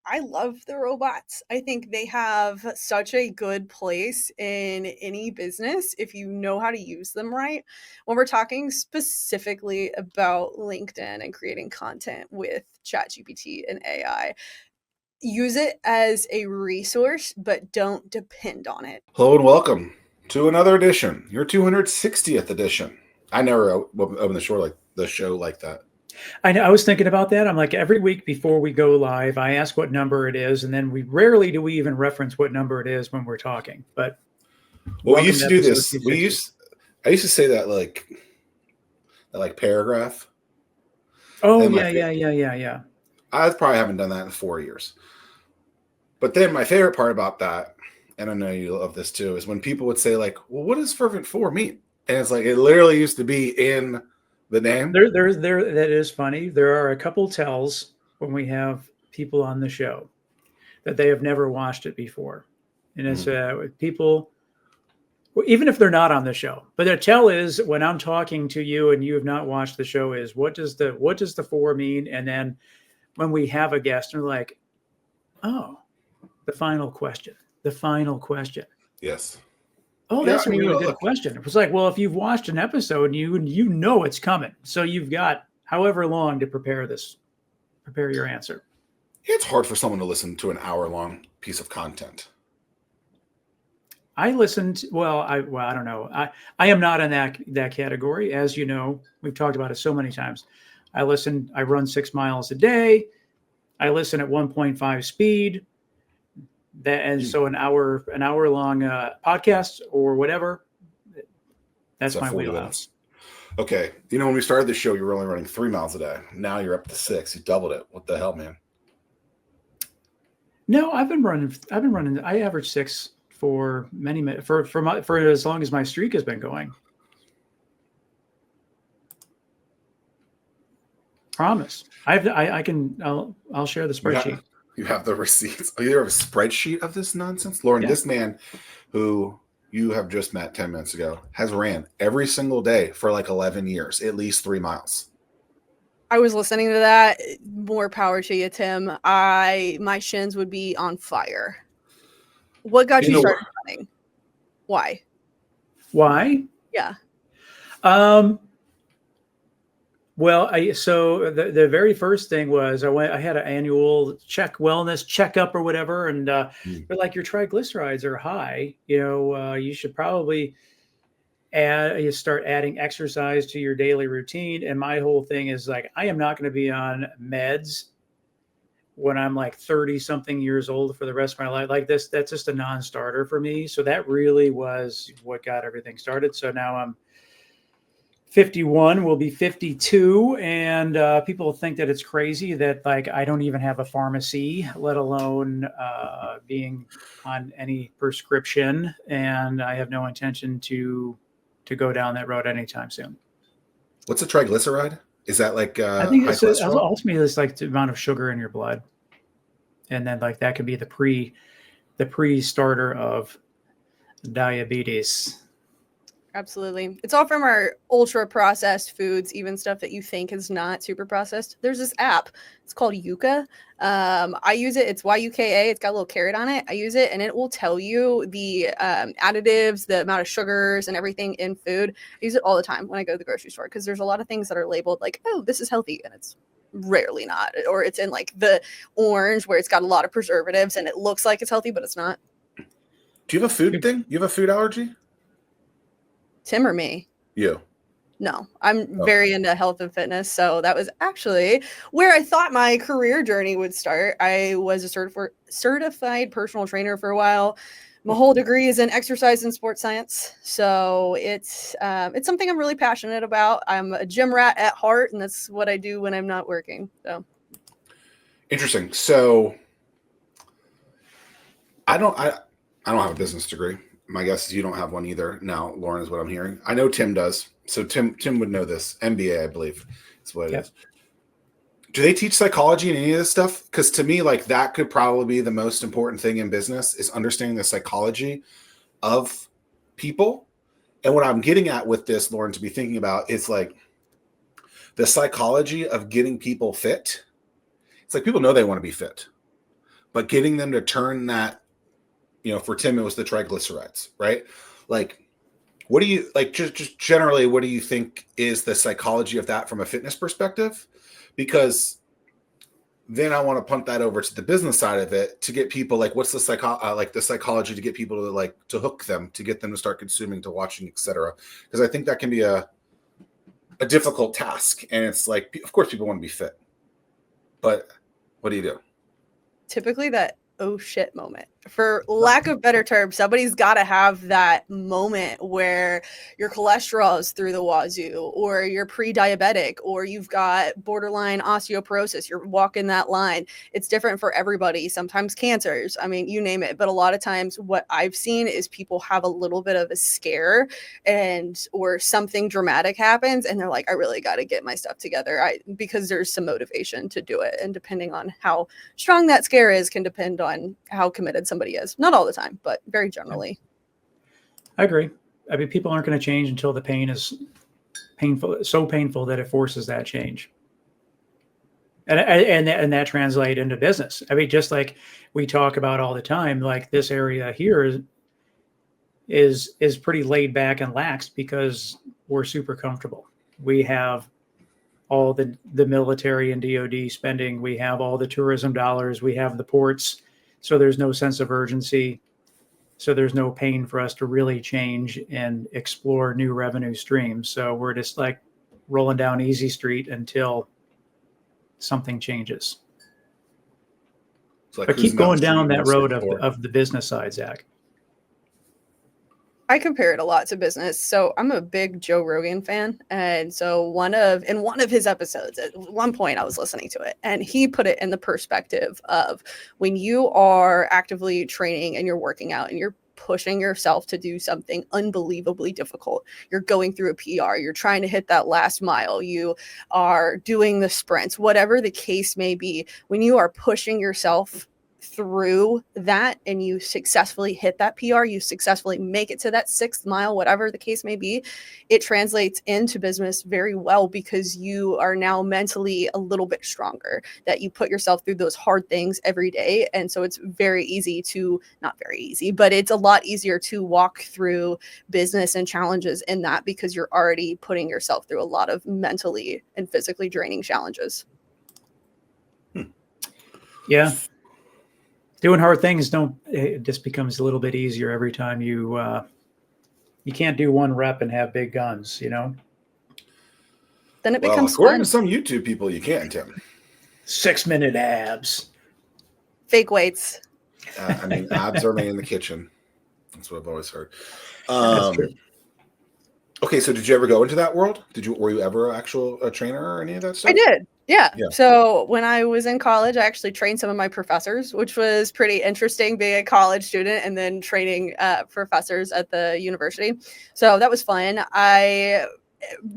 I love the robots. I think they have such a good place in any business if you know how to use them right. When we're talking specifically about LinkedIn and creating content with ChatGPT and AI, use it as a resource, but don't depend on it. Hello and welcome to another edition, your 260th edition. I never open the show like that. I know. I was thinking about that. I'm like, every week before we go live, I ask what number it is, and then we rarely do we even reference what number it is when we're talking. But we used to do this. I used to say that like paragraph. Oh yeah. I probably haven't done that in 4 years. But then my favorite part about that, and I know you love this too, is when people would say like, "Well, what does fervent for mean?" And it's like it literally used to be in the name. There. That is funny. There are a couple tells when we have people on the show that they have never watched it before, and it's people, even if they're not on the show. But the tell is when I'm talking to you and you have not watched the show is what does the for mean? And then when we have a guest, and they're like, "Oh, the final question." Yes. Oh, that's a really good question. It was like, well, if you've watched an episode, you know it's coming. So you've got however long to prepare your answer. It's hard for someone to listen to an hour-long piece of content. I listened. I don't know. I am not in that category. As you know, we've talked about it so many times. I run 6 miles a day. I listen at 1.5 speed. So an hour long podcast or whatever. That's my wheelhouse. Okay, when we started the show, you were only running 3 miles a day. Now you're up to 6. You doubled it. What the hell, man? No, I've been running. I average 6 for many for as long as my streak has been going. Promise. I'll share the spreadsheet. You have the receipts. You have a spreadsheet of this nonsense? Lauren, This man who you have just met 10 minutes ago has ran every single day for like 11 years, at least 3 miles. I was listening to that. More power to you, Tim. My shins would be on fire. What got you started running? Why? Yeah. Well, so the very first thing was I had an annual wellness checkup or whatever, and they're like, your triglycerides are high. You should probably start adding exercise to your daily routine. And my whole thing is like, I am not going to be on meds when I'm like 30 something years old for the rest of my life. Like that's just a non-starter for me. So that really was what got everything started. So now I'm 51, will be 52, and people think that it's crazy that like I don't even have a pharmacy, let alone being on any prescription, and I have no intention to go down that road anytime soon. What's a triglyceride? Is that like I think ultimately it's like the amount of sugar in your blood, and then like that could be the pre-starter of diabetes. Absolutely. It's all from our ultra processed foods, even stuff that you think is not super processed. There's this app. It's called Yuka. I use it. It's YUKA. It's got a little carrot on it. I use it and it will tell you the additives, the amount of sugars and everything in food. I use it all the time when I go to the grocery store because there's a lot of things that are labeled like, oh, this is healthy. And it's rarely not. Or it's in like the orange where it's got a lot of preservatives and it looks like it's healthy, but it's not. Do you have a food thing? You have a food allergy? Tim or me? You. No, I'm very into health and fitness. So that was actually where I thought my career journey would start. I was a certified personal trainer for a while. My whole degree is in exercise and sports science. So it's something I'm really passionate about. I'm a gym rat at heart, and that's what I do when I'm not working. So interesting. So I don't have a business degree. My guess is you don't have one either. Now, Lauren, is what I'm hearing. I know Tim does. So Tim would know this. MBA, I believe, is what it is. Do they teach psychology and any of this stuff? Because to me, like that could probably be the most important thing in business is understanding the psychology of people. And what I'm getting at with this, Lauren, to be thinking about is like the psychology of getting people fit. It's like people know they want to be fit, but getting them to turn that, for Tim, it was the triglycerides, right? Like, what do you like? Just generally, what do you think is the psychology of that from a fitness perspective? Because then I want to punt that over to the business side of it to get people like, what's the psychology to get people to hook them, to get them to start consuming, to watching, etc. Because I think that can be a difficult task, and it's like, of course, people want to be fit, but what do you do? Typically that oh shit moment. For lack of better term, somebody's got to have that moment where your cholesterol is through the wazoo, or you're pre-diabetic, or you've got borderline osteoporosis. You're walking that line. It's different for everybody. Sometimes cancers, I mean, you name it. But a lot of times what I've seen is people have a little bit of a scare or something dramatic happens, and they're like, I really got to get my stuff together, because there's some motivation to do it. And depending on how strong that scare is can depend on how committed somebody is. Not all the time, but very generally. I agree. I mean, people aren't going to change until the pain is painful, so painful that it forces that change. And that translates into business. I mean, just like we talk about all the time, like this area here is pretty laid back and lax because we're super comfortable. We have all the military and DoD spending. We have all the tourism dollars. We have the ports. So there's no sense of urgency. So there's no pain for us to really change and explore new revenue streams. So we're just like rolling down easy street until something changes. Like, but keep going down that road of the business side, Zach. I compare it a lot to business. So I'm a big Joe Rogan fan. And so in one of his episodes, at one point I was listening to it, and he put it in the perspective of when you are actively training and you're working out and you're pushing yourself to do something unbelievably difficult. You're going through a PR, you're trying to hit that last mile, you are doing the sprints, whatever the case may be. When you are pushing yourself through that and you successfully hit that PR, you successfully make it to that 6th mile, whatever the case may be, it translates into business very well because you are now mentally a little bit stronger, that you put yourself through those hard things every day. And so it's very easy to, not very easy, but it's a lot easier to walk through business and challenges in that because you're already putting yourself through a lot of mentally and physically draining challenges. Yeah. Doing hard things it just becomes a little bit easier every time you can't do one rep and have big guns, Then it becomes according fun. to some YouTube people, you can, Tim. 6-minute abs. Fake weights. I mean, abs are made in the kitchen. That's what I've always heard. That's true. Okay, so did you ever go into that world? Were you ever a trainer or any of that stuff? I did. Yeah. So when I was in college, I actually trained some of my professors, which was pretty interesting, being a college student and then training professors at the university. So that was fun.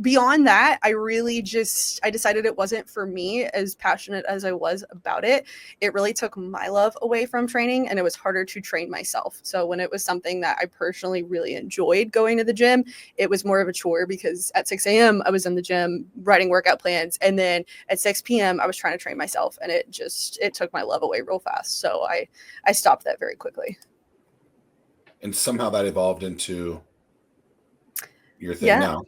Beyond that, I decided it wasn't for me, as passionate as I was about it. It really took my love away from training, and it was harder to train myself. So when it was something that I personally really enjoyed going to the gym, it was more of a chore because at 6 a.m. I was in the gym writing workout plans. And then at 6 p.m. I was trying to train myself, and it took my love away real fast. So I stopped that very quickly. And somehow that evolved into your thing now.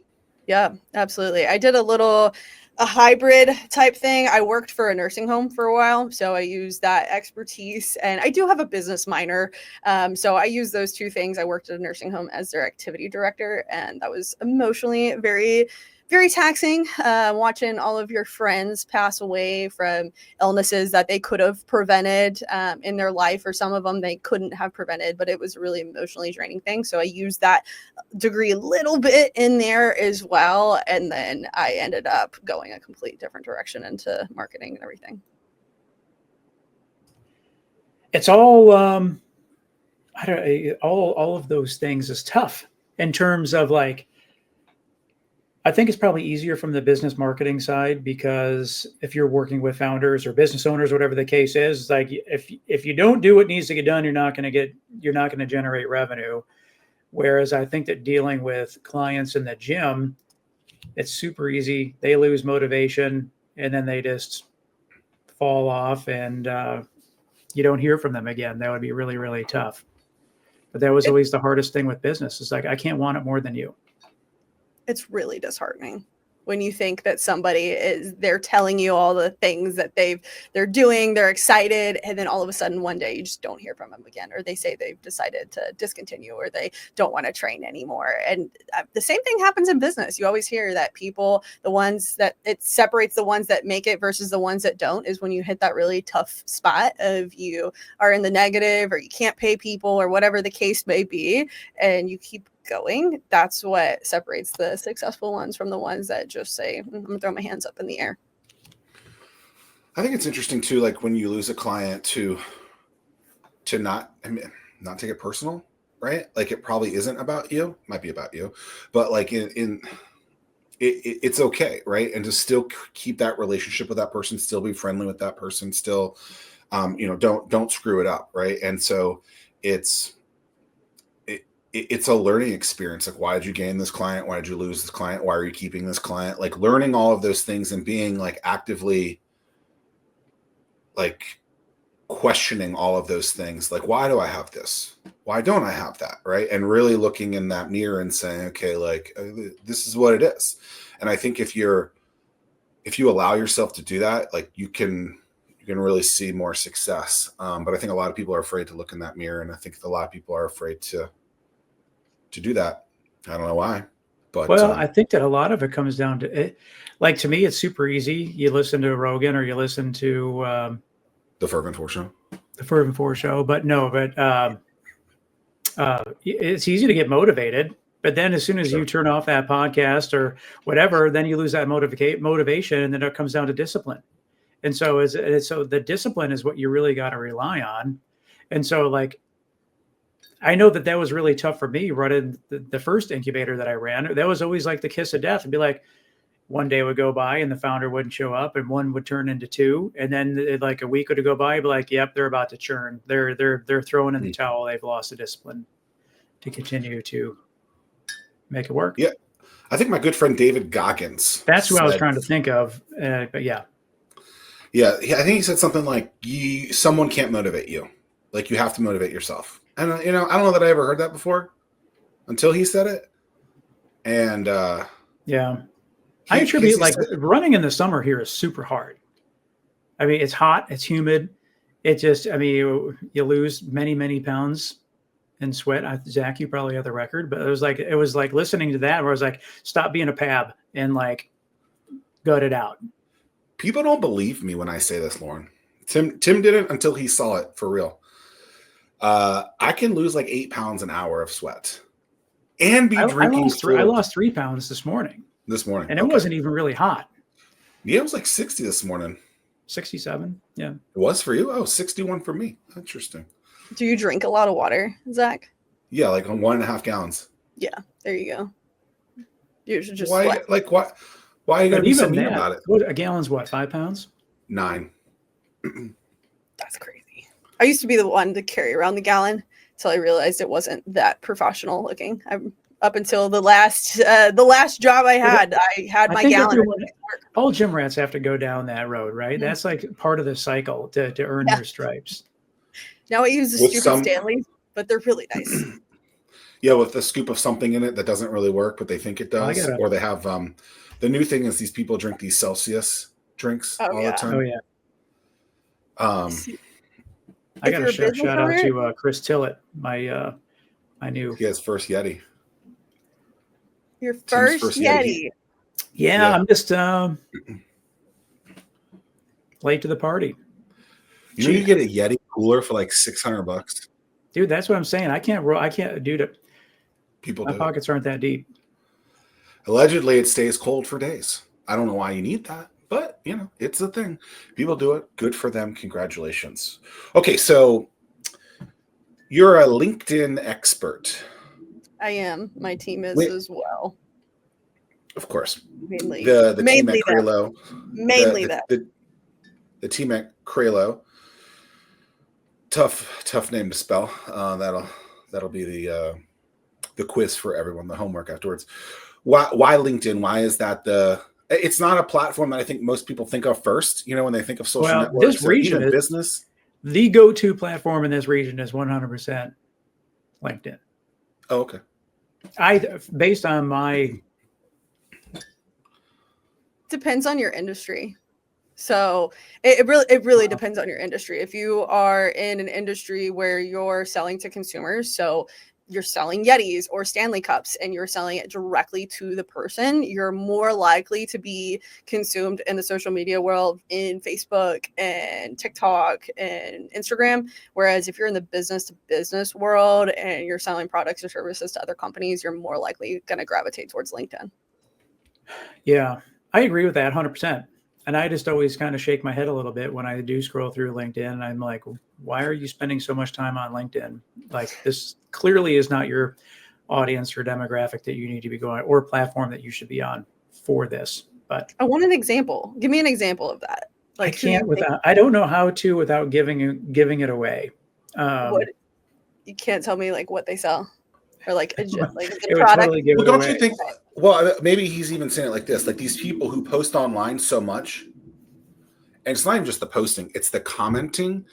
Yeah, absolutely. I did a hybrid type thing. I worked for a nursing home for a while, so I used that expertise, and I do have a business minor. So I use those two things. I worked at a nursing home as their activity director, and that was emotionally very, very taxing, watching all of your friends pass away from illnesses that they could have prevented in their life, or some of them they couldn't have prevented, but it was a really emotionally draining thing. So I used that degree a little bit in there as well. And then I ended up going a complete different direction into marketing and everything. It's all, all of those things is tough in terms of like, I think it's probably easier from the business marketing side, because if you're working with founders or business owners, whatever the case is, like if you don't do what needs to get done, you're not going to generate revenue. Whereas I think that dealing with clients in the gym, it's super easy. They lose motivation and then they just fall off, and you don't hear from them again. That would be really, really tough. But that was always the hardest thing with business. It's like, I can't want it more than you. It's really disheartening when you think that they're telling you all the things that they're doing, they're excited, and then all of a sudden one day you just don't hear from them again, or they say they've decided to discontinue, or they don't want to train anymore. And the same thing happens in business. You always hear that people, the ones that it separates the ones that make it versus the ones that don't, is when you hit that really tough spot of you are in the negative, or you can't pay people, or whatever the case may be, and you keep going. That's what separates the successful ones from the ones that just say, I'm gonna throw my hands up in the air. I think it's interesting too, like when you lose a client to not take it personal, right? Like it probably isn't about you, might be about you, but like it's okay, right? And to still keep that relationship with that person, still be friendly with that person, still don't screw it up, right? And so it's a learning experience. Like, why did you gain this client? Why did you lose this client? Why are you keeping this client? Like learning all of those things and being like actively like questioning all of those things. Like, why do I have this? Why don't I have that? Right. And really looking in that mirror and saying, okay, like this is what it is. And I think if you allow yourself to do that, like you can really see more success. But I think a lot of people are afraid to look in that mirror. And I think a lot of people are afraid to do that. I don't know why, but I think that a lot of it comes down to it. Like to me, it's super easy. You listen to Rogan or you listen to the Fervent 4 show, it's easy to get motivated. But then as soon as you turn off that podcast or whatever, then you lose that motivation, and then it comes down to discipline. And so so the discipline is what you really got to rely on. And so like, I know that was really tough for me running the first incubator that I ran. That was always like the kiss of death. It'd be like one day would go by and the founder wouldn't show up, and one would turn into two. And then like a week would go by, be like, yep, they're about to churn. They're throwing in the towel. They've lost the discipline to continue to make it work. Yeah. I think my good friend David Goggins. That's who I was trying to think of. But yeah. Yeah. I think he said something like someone can't motivate you. Like you have to motivate yourself. And, I don't know that I ever heard that before until he said it. And, yeah, I attribute like running in the summer here is super hard. I mean, it's hot, it's humid. It just, you lose many, many pounds in sweat. Zach, you probably have the record, but it was like listening to that where I was like, stop being a pab and like gut it out. People don't believe me when I say this, Lauren. Tim didn't until he saw it for real. I can lose like 8 pounds an hour of sweat and be drinking. I lost 3 pounds this morning. And it wasn't even really hot. Yeah, it was like 60 this morning. 67. Yeah. It was for you? Oh, 61 for me. Interesting. Do you drink a lot of water, Zach? Yeah, like 1.5 gallons. Yeah, there you go. You should just why are you going to be so mean about it? A gallon's what, 5 pounds? 9. That's crazy. I used to be the one to carry around the gallon until I realized it wasn't that professional looking. Up until the last job I had my gallon. All gym rats have to go down that road, right? Mm-hmm. That's like part of the cycle to earn their stripes. Now I use the stupid Stanleys, but they're really nice. Yeah, with the scoop of something in it that doesn't really work, but they think it does. Or they have the new thing is these people drink these Celsius drinks all the time. Oh yeah. I got a shout out to Chris Tillett, my new. He has first Yeti. Your first Yeti. Yeah, I'm just late to the party. You get a Yeti cooler for like $600. Dude, that's what I'm saying. I can't do it. People My pockets aren't that deep. Allegedly, it stays cold for days. I don't know why you need that, but it's a thing. People do it. Good for them. Congratulations. Okay, so you're a LinkedIn expert. I am. My team is as well. Of course. Mainly. The team at Crelo. Mainly that. The team at Crelo. Tough name to spell. That'll be the quiz for everyone, the homework afterwards. Why LinkedIn? Why is that it's not a platform that I think most people think of first, when they think of social networks this region or even business. the go-to platform in this region is 100% LinkedIn. Oh, okay. Based on my, Depends on your industry. So it really depends on your industry. If you are in an industry where you're selling to consumers, so you're selling Yetis or Stanley Cups and you're selling it directly to the person, you're more likely to be consumed in the social media world in Facebook and TikTok and Instagram. Whereas if you're in the business to business world and you're selling products or services to other companies, you're more likely going to gravitate towards LinkedIn. yeah, I agree with that 100%. And I just always kind of shake my head a little bit when I do scroll through LinkedIn. And I'm like, why are you spending so much time on LinkedIn? Like, this clearly is not your audience or demographic that you need to be going, or platform that you should be on for this. But I want an example. Give me an example of that. Like, I can't I don't know how to without giving it away. What, you can't tell me like what they sell or like a it would product. totally give Well, it don't away. you think? Well, maybe he's even saying it like this: like these people who post online so much, and it's not even just the posting; it's the commenting.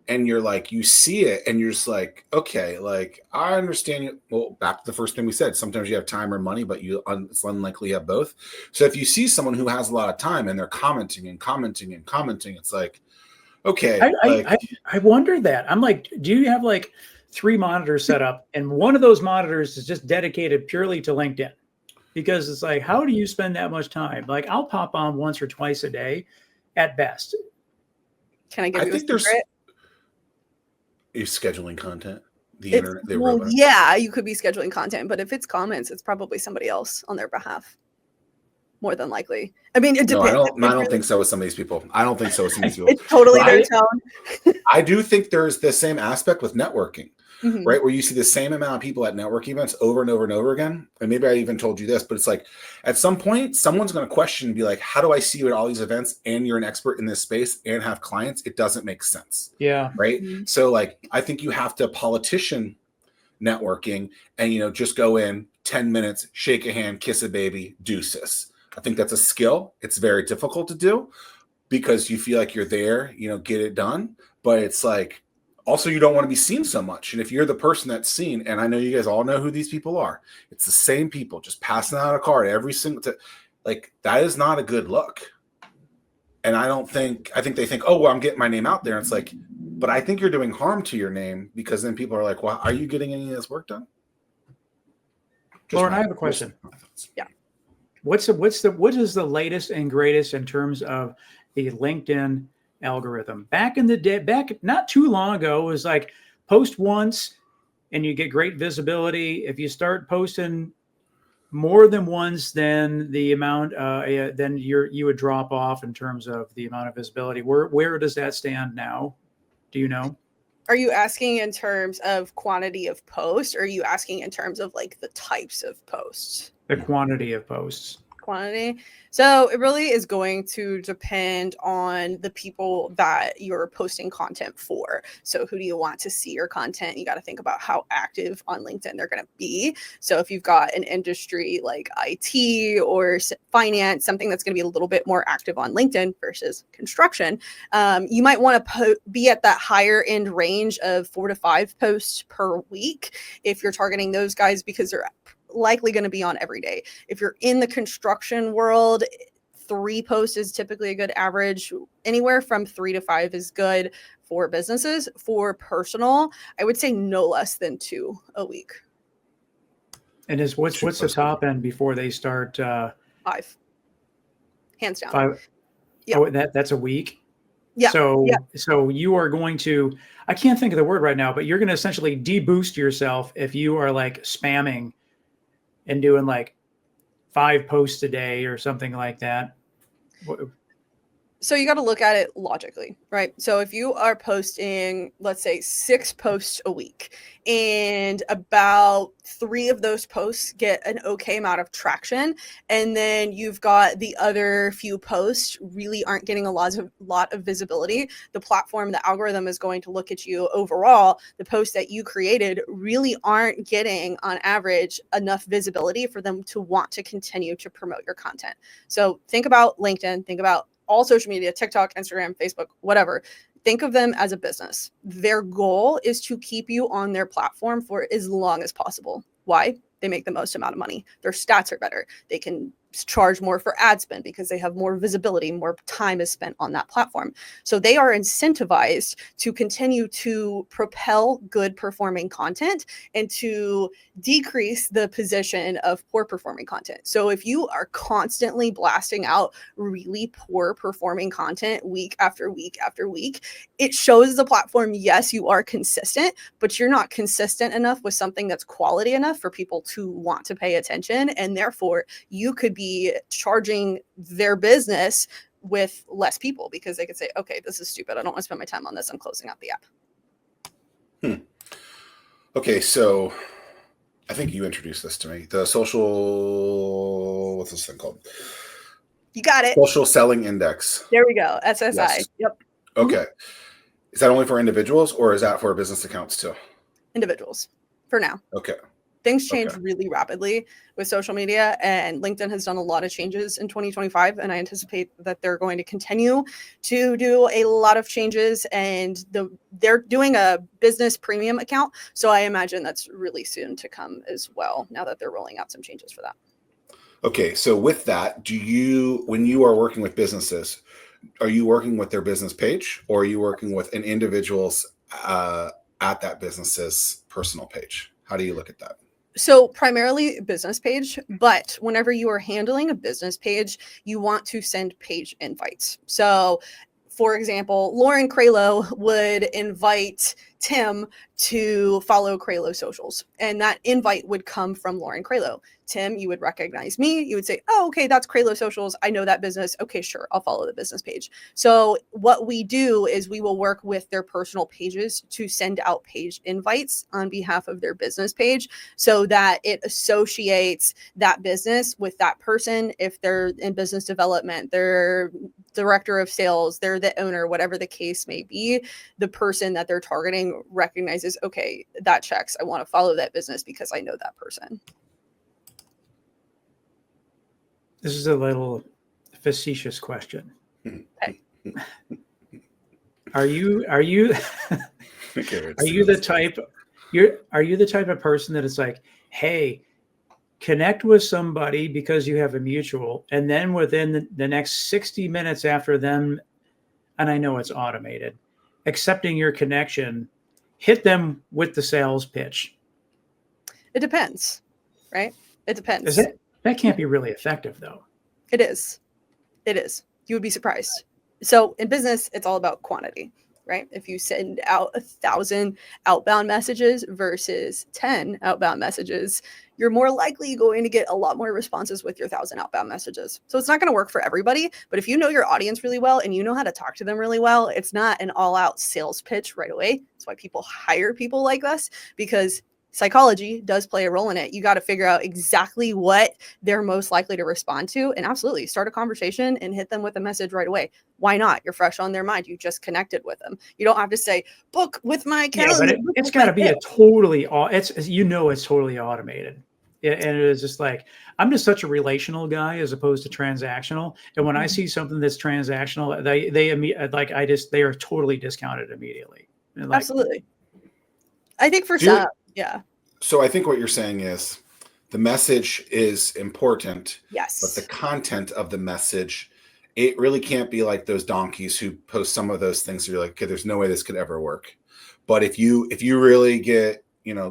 And you're like, you see it, and you're just like, okay, like I understand you. Well, back to the first thing we said: sometimes you have time or money, but it's unlikely you have both. So if you see someone who has a lot of time and they're commenting and commenting and commenting, it's like, okay, I wonder that. I'm like, do you have like 3 monitors set up, and one of those monitors is just dedicated purely to LinkedIn? Because it's like, how do you spend that much time? Like, I'll pop on once or twice a day at best. Can I give you a secret? You're scheduling content. The internet. Yeah, you could be scheduling content, but if it's comments, it's probably somebody else on their behalf. More than likely. I mean, it depends. No, I don't think so with some of these people. I don't think so with some of these people. It's totally their tone. I do think there's the same aspect with networking, mm-hmm. right? Where you see the same amount of people at network events over and over and over again. And maybe I even told you this, but it's like at some point, someone's going to question and be like, how do I see you at all these events and you're an expert in this space and have clients? It doesn't make sense. Yeah. Right. Mm-hmm. So like, I think you have to politician networking and, just go in 10 minutes, shake a hand, kiss a baby, deuces. I think that's a skill. It's very difficult to do because you feel like you're there, get it done. But it's like, also, you don't want to be seen so much. And if you're the person that's seen, and I know you guys all know who these people are, it's the same people just passing out a card every single time. Like, that is not a good look. And I think they think, oh, well, I'm getting my name out there. And it's like, but I think you're doing harm to your name because then people are like, well, are you getting any of this work done? Lauren, I have a question. Yeah. What is the latest and greatest in terms of the LinkedIn algorithm? Back in the day, not too long ago, it was like post once and you get great visibility. If you start posting more than once, then the amount, then you would drop off in terms of the amount of visibility. Where does that stand now? Do you know? Are you asking in terms of quantity of posts, or are you asking in terms of like the types of posts? The quantity of posts. Quantity. So it really is going to depend on the people that you're posting content for. So who do you want to see your content? You got to think about how active on LinkedIn they're going to be. So if you've got an industry like IT or finance, something that's going to be a little bit more active on LinkedIn versus construction, you might want to be at that higher end range of 4 to 5 posts per week if you're targeting those guys, because they're likely going to be on every day. If you're in the construction world, 3 posts is typically a good average. Anywhere from 3 to 5 is good for businesses. For personal, I would say no less than 2 a week. And what's the top end before they start? 5, hands down. 5. Yeah. Oh, that's a week. Yeah. So you are going to, I can't think of the word right now, but you're going to essentially deboost yourself if you are like spamming and doing like 5 posts a day or something like that. So you got to look at it logically, right? So if you are posting, let's say 6 posts a week, and about 3 of those posts get an okay amount of traction, and then you've got the other few posts really aren't getting a lot of visibility, the platform, the algorithm is going to look at you overall. The posts that you created really aren't getting, on average, enough visibility for them to want to continue to promote your content. So think about LinkedIn, think about all social media, TikTok, Instagram, Facebook, whatever. think of them as a business. Their goal is to keep you on their platform for as long as possible. Why? They make the most amount of money. Their stats are better. They can charge more for ad spend because they have more visibility, more time is spent on that platform. So they are incentivized to continue to propel good performing content and to decrease the position of poor performing content. So if you are constantly blasting out really poor performing content week after week after week, it shows the platform, yes, you are consistent, but you're not consistent enough with something that's quality enough for people to want to pay attention. And therefore, you could be charging their business with less people because they could say, okay, this is stupid. I don't want to spend my time on this. I'm closing out the app. Okay, so I think you introduced this to me. The social, what's this thing called? You got it. Social Selling Index. There we go. SSI. Yes. Yep. Okay. Is that only for individuals or is that for business accounts too? Individuals for now. Okay. Things change really rapidly with social media, and LinkedIn has done a lot of changes in 2025, and I anticipate that they're going to continue to do a lot of changes, and they're doing a business premium account, so I imagine that's really soon to come as well, now that they're rolling out some changes for that. Okay, so with that, when you are working with businesses, are you working with their business page or are you working with an individual's at that business's personal page? How do you look at that? So primarily business page, but whenever you are handling a business page, you want to send page invites. So for example, Lauren Craylow would invite Tim to follow Craylow socials, and that invite would come from Lauren Craylow. Tim, you would recognize me. You would say, oh, okay, that's Craylow socials. I know that business. Okay, sure. I'll follow the business page. So what we do is we will work with their personal pages to send out page invites on behalf of their business page so that it associates that business with that person. If they're in business development, they're director of sales, they're the owner, whatever the case may be, the person that they're targeting recognizes, okay, that checks. I want to follow that business because I know that person. This is a little facetious question. Okay. Are you the type of person that is like, hey, connect with somebody because you have a mutual, and then within the next 60 minutes after them, and I know it's automated, accepting your connection, hit them with the sales pitch? It depends, right? It depends. That can't be really effective, though. It is. It is. You would be surprised. So in business, it's all about quantity, right? If you send out 1,000 outbound messages versus 10 outbound messages, you're more likely going to get a lot more responses with your 1,000 outbound messages. So it's not going to work for everybody, but if you know your audience really well and you know how to talk to them really well, it's not an all-out sales pitch right away. That's why people hire people like us, because psychology does play a role in it. You got to figure out exactly what they're most likely to respond to, and absolutely start a conversation and hit them with a message right away. Why not? You're fresh on their mind. You just connected with them. You don't have to say, book with my calendar. Yeah, but it's got to be it's totally automated. And it is just like, I'm just such a relational guy as opposed to transactional. And when I see something that's transactional, they are totally discounted immediately. Like, absolutely. I think for some, yeah. So I think what you're saying is the message is important. Yes. But the content of the message, it really can't be like those donkeys who post some of those things. You're like, okay, there's no way this could ever work. But if you really get,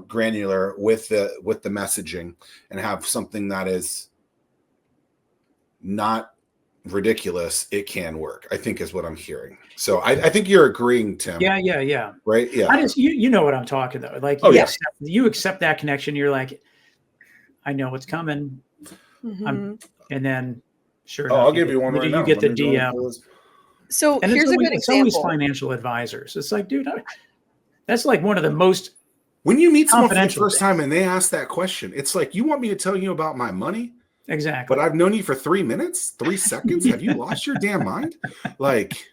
granular with the messaging and have something that is not ridiculous, it can work, I think, is what I'm hearing. So I think you're agreeing, Tim. Yeah. Right. Yeah. I just, you know what I'm talking though. Like, you accept that connection. You're like, I know what's coming. Mm-hmm. And then sure. I'll give you one right now. You get the DM. So here's a good example. It's always financial advisors. It's like, dude, that's like one of the most. When you meet someone for the first time and they ask that question, it's like, you want me to tell you about my money? Exactly. But I've known you for 3 minutes, 3 seconds. Have you lost your damn mind? Like,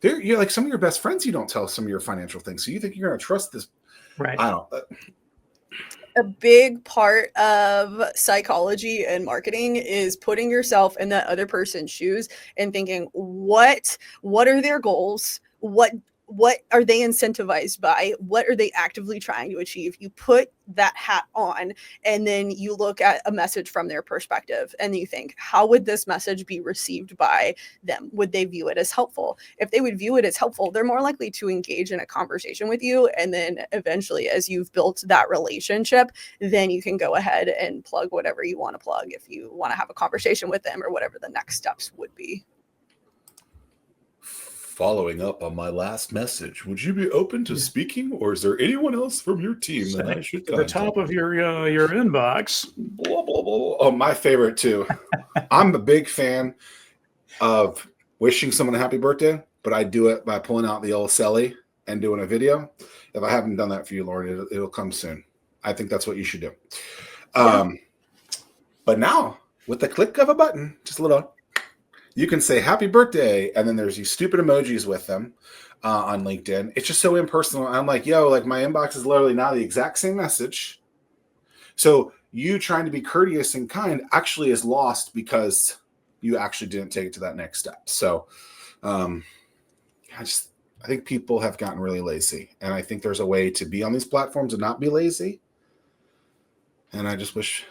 you're like some of your best friends. You don't tell some of your financial things. So you think you're going to trust this? Right. I don't. A big part of psychology and marketing is putting yourself in that other person's shoes and thinking, what are their goals? What what are they incentivized by? What are they actively trying to achieve? You put that hat on, and then you look at a message from their perspective, and you think, how would this message be received by them? Would they view it as helpful? If they would view it as helpful, they're more likely to engage in a conversation with you. And then eventually, as you've built that relationship, then you can go ahead and plug whatever you want to plug if you want to have a conversation with them or whatever the next steps would be. Following up on my last message, would you be open to speaking, or is there anyone else from your team that I should contact? The top of your inbox. Blah, blah, blah. Oh, my favorite too. I'm a big fan of wishing someone a happy birthday, but I do it by pulling out the old celly and doing a video. If I haven't done that for you, Lauren, it'll come soon. I think that's what you should do. But now, with the click of a button, just a little, you can say happy birthday, and then there's these stupid emojis with them on LinkedIn. It's just so impersonal. I'm like, yo, like my inbox is literally now the exact same message. So you trying to be courteous and kind actually is lost because you actually didn't take it to that next step. So I think people have gotten really lazy, and I think there's a way to be on these platforms and not be lazy. And I just wish,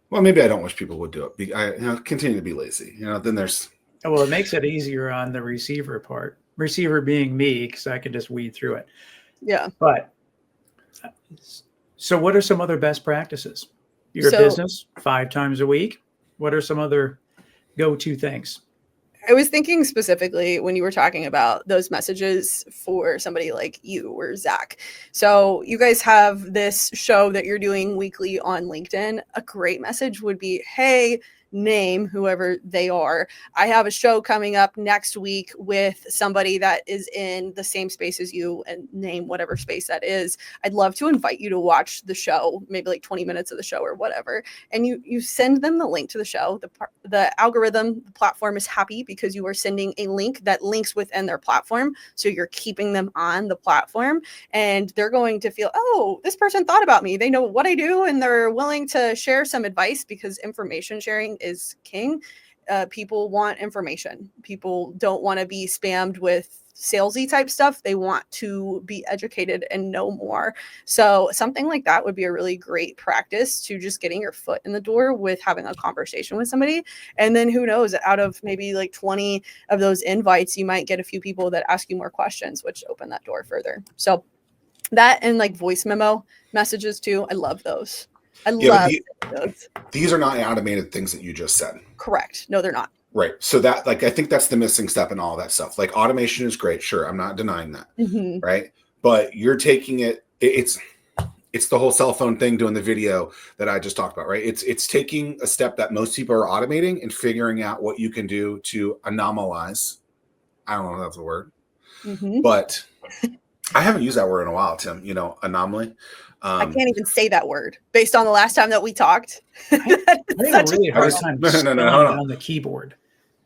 well, maybe I don't wish people would do it. I continue to be lazy. Then there's. Well, it makes it easier on the receiver part. Receiver being me, because I can just weed through it. Yeah. But so what are some other best practices? Your business 5 times a week. What are some other go-to things? I was thinking specifically when you were talking about those messages for somebody like you or Zach. So you guys have this show that you're doing weekly on LinkedIn. A great message would be, hey, name whoever they are. I have a show coming up next week with somebody that is in the same space as you, and name whatever space that is. I'd love to invite you to watch the show, maybe like 20 minutes of the show or whatever. And you send them the link to the show. The algorithm, the platform is happy because you are sending a link that links within their platform. So you're keeping them on the platform, and they're going to feel, oh, this person thought about me. They know what I do, and they're willing to share some advice, because information sharing is king. People want information. People don't want to be spammed with salesy type stuff. They want to be educated and know more. So something like that would be a really great practice to just getting your foot in the door with having a conversation with somebody. And then who knows, out of maybe like 20 of those invites, you might get a few people that ask you more questions, which open that door further. So that, and like voice memo messages too. I love those. I love those. These are not automated things that you just said. Correct. No, they're not. Right. So that, like, I think that's the missing step in all that stuff. Like, automation is great. Sure. I'm not denying that. Mm-hmm. Right. But you're taking it's the whole cell phone thing, doing the video that I just talked about, right? It's taking a step that most people are automating and figuring out what you can do to anomalize. I don't know if that's a word, but I haven't used that word in a while, Tim, anomaly. I can't even say that word based on the last time that we talked. I have a really hard time spelling it on the keyboard.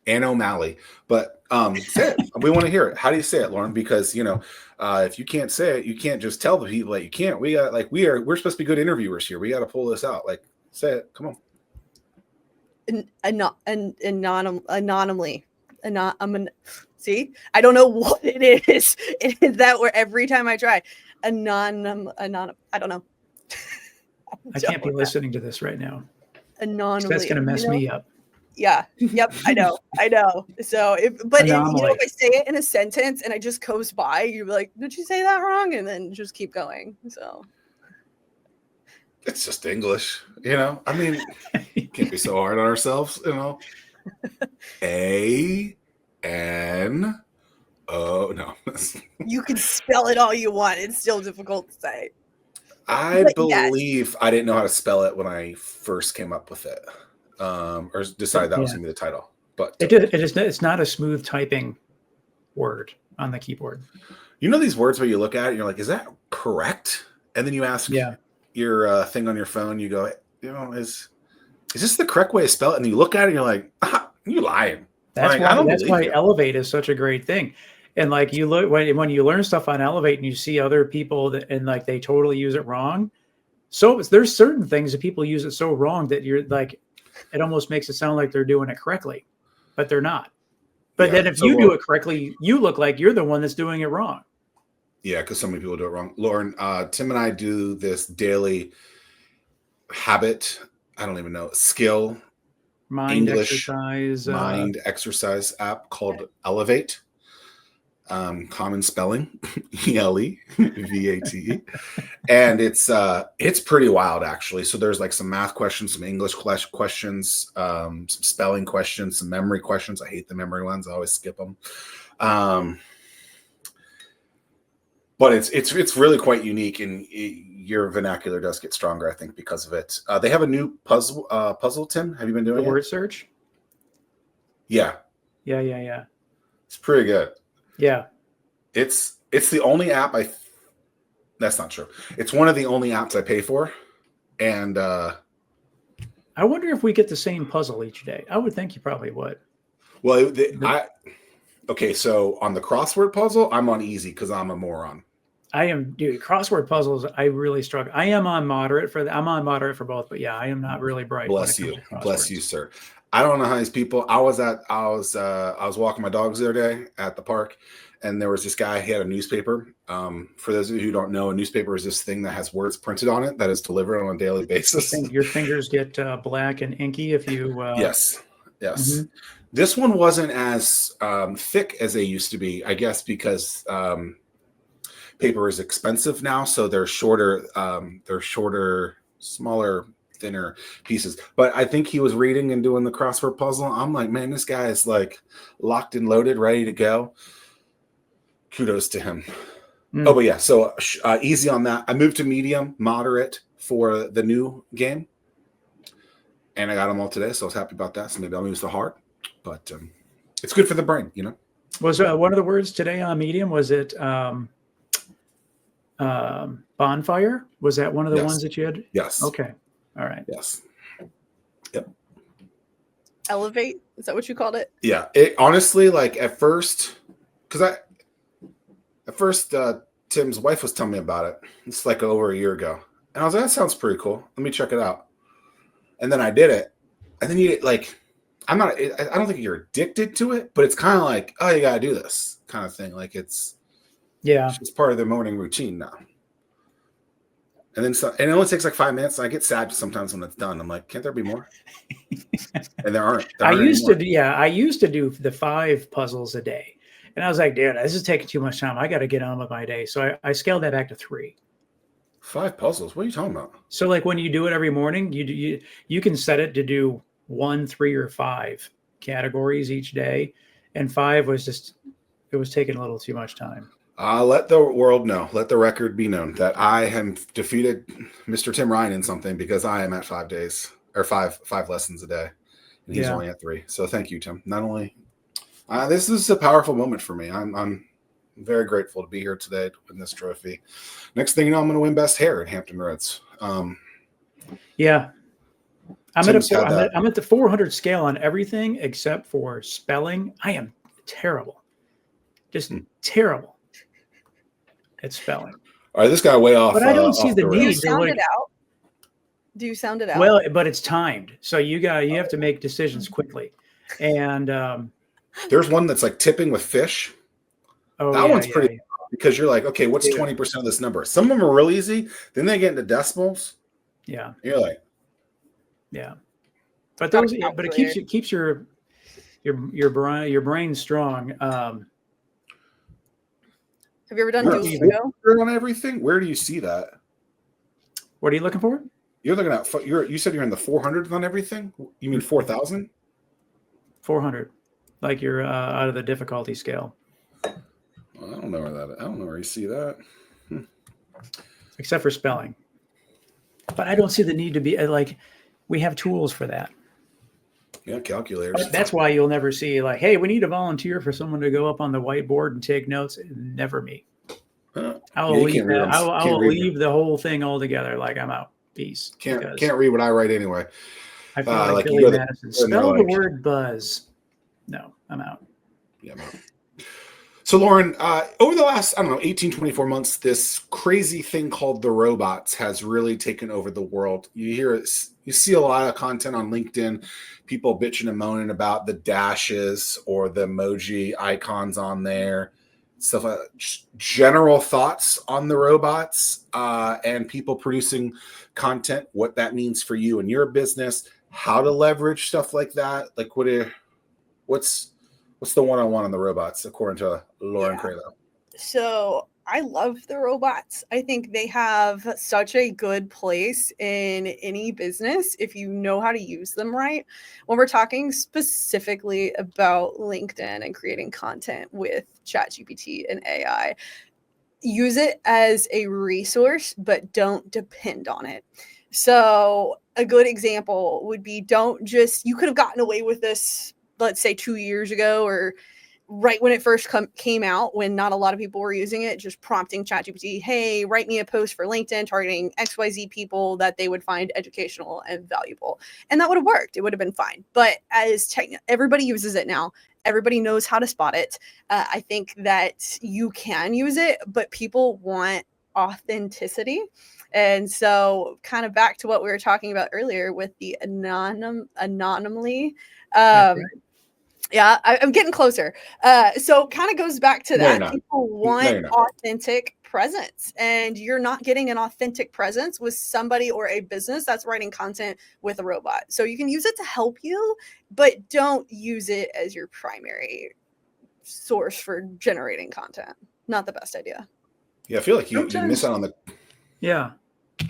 Anomaly. But say it. We want to hear it. How do you say it, Lauren? Because if you can't say it, you can't just tell the people that you can't. We got we're supposed to be good interviewers here. We got to pull this out. Like, say it. Come on. Anonymously. See, I don't know what it is. It is that where every time I try, I don't know. I can't be listening to this right now. Anonymously. That's going to mess me up. Yeah. Yep. I know. So, if I say it in a sentence and it just goes by, you're like, did you say that wrong? And then just keep going. So. It's just English, I mean, can't be so hard on ourselves, no. You can spell it all you want. It's still difficult to say. I believe I didn't know how to spell it when I first came up with it, or decided that was going to be the title. But it's not a smooth typing word on the keyboard. These words where you look at it and you're like, is that correct? And then you ask your thing on your phone, you go, is this the correct way to spell it? And you look at it and you're like, you lying. That's why Elevate is such a great thing. And like you look when you learn stuff on Elevate and you see other people and like they totally use it wrong. So there's certain things that people use it so wrong that you're like, it almost makes it sound like they're doing it correctly, but they're not. But then if you do it correctly, you look like you're the one that's doing it wrong. Yeah, because so many people do it wrong. Lauren, Tim and I do this daily habit. I don't even know, skill, Mind English, exercise. mind exercise app called Elevate. Common spelling, ELEVATE. And it's pretty wild actually. So there's like some math questions, some English questions, some spelling questions, some memory questions. I hate the memory ones. I always skip them. But it's really quite unique, and your vernacular does get stronger, I think, because of it. They have a new puzzle. Tim, have you been doing the it? word search? Yeah. Yeah. It's pretty good. Yeah. It's the only app that's not true. It's one of the only apps I pay for. And I wonder if we get the same puzzle each day. I would think you probably would. Well, okay, so on the crossword puzzle, I'm on easy because I'm a moron. I am, dude. Crossword puzzles, I really struggle. I am on moderate for I'm on moderate for both, but yeah, I am not really bright. Bless you, sir. I don't know how these people. I was walking my dogs the other day at the park, and there was this guy. He had a newspaper. For those of you who don't know, a newspaper is this thing that has words printed on it that is delivered on a daily basis. Your fingers get black and inky if you. Yes. Mm-hmm. This one wasn't as thick as they used to be, I guess, because paper is expensive now, so they're shorter, smaller, thinner pieces. But I think he was reading and doing the crossword puzzle. I'm like, man, this guy is like locked and loaded, ready to go. Kudos to him. Oh, but yeah, so easy on that. I moved to medium, moderate for the new game, and I got them all today, so I was happy about that. So maybe I'll use the hard, but it's good for the brain, you know. Was one of the words today on medium? Was it bonfire? Was that one of the ones that you had? Yes. Okay. All right. Yes. Yep. Elevate? Is that what you called it? Yeah. It honestly, like at first, Tim's wife was telling me about it. It's like over a year ago. And I was like, that sounds pretty cool. Let me check it out. And then I did it. And then I don't think you're addicted to it, but it's kind of like, oh, you got to do this kind of thing. Like it's part of their morning routine now. And then and it only takes like 5 minutes. And I get sad sometimes when it's done. I'm like, can't there be more? And there aren't. I used to do the 5 puzzles a day. And I was like, dude, this is taking too much time. I got to get on with my day. So I scaled that back to 3. 5 puzzles? What are you talking about? So like when you do it every morning, you can set it to do 1, 3, or 5 categories each day. And 5 was it was taking a little too much time. Let the world know, let the record be known that I have defeated Mr. Tim Ryan in something because I am at 5 days or five lessons a day. And he's only at 3. So thank you, Tim. Not only this is a powerful moment for me. I'm very grateful to be here today to win this trophy. Next thing you know, I'm going to win best hair at Hampton Roads. Yeah. I'm at the 400 scale on everything except for spelling. I am terrible. Just terrible at spelling. All right, this guy way off. But I don't see the need. Do you sound it out? Do you sound it out? Well, but it's timed. So you have to make decisions quickly. And there's one that's like tipping with fish. That one's pretty because you're like, okay, what's 20% of this number? Some of them are real easy. Then they get into decimals. Yeah. You're like, yeah. But it keeps your brain strong. Have you ever done Duolingo? On everything? Where do you see that? What are you looking for? You're looking at. You said you're in the 400s on everything. You mean 4,000? 400, like you're out of the difficulty scale. Well, I don't know where you see that. Except for spelling. But I don't see the need to be like. We have tools for that. Yeah, calculators. That's why you'll never see like, hey, we need a volunteer for someone to go up on the whiteboard and take notes. Never me. I will leave the whole thing altogether. Like I'm out. Peace. Can't read what I write anyway. I feel like Billy Madison. Spell the word buzz. No, I'm out. Yeah, I'm out. So Lauren, over the last, 18, 24 months, this crazy thing called the robots has really taken over the world. You see a lot of content on LinkedIn, people bitching and moaning about the dashes or the emoji icons on there. stuff, general thoughts on the robots, and people producing content, what that means for you and your business, how to leverage stuff like that. Like, what's the one-on-one on the robots, according to Lauren Craylow? So I love the robots. I think they have such a good place in any business if you know how to use them right. When we're talking specifically about LinkedIn and creating content with ChatGPT and AI, use it as a resource, but don't depend on it. So a good example would be, you could have gotten away with this, let's say 2 years ago, or right when it first came out, when not a lot of people were using it, just prompting ChatGPT, hey, write me a post for LinkedIn targeting XYZ people that they would find educational and valuable. And that would have worked. It would have been fine. But as everybody uses it now, everybody knows how to spot it. I think that you can use it, but people want authenticity. And so kind of back to what we were talking about earlier with the anonymly. Yeah, I'm getting closer. So kind of goes back to that. People want authentic presence, and you're not getting an authentic presence with somebody or a business that's writing content with a robot. So you can use it to help you, but don't use it as your primary source for generating content. Not the best idea. Yeah, I feel like you miss out on the... Yeah.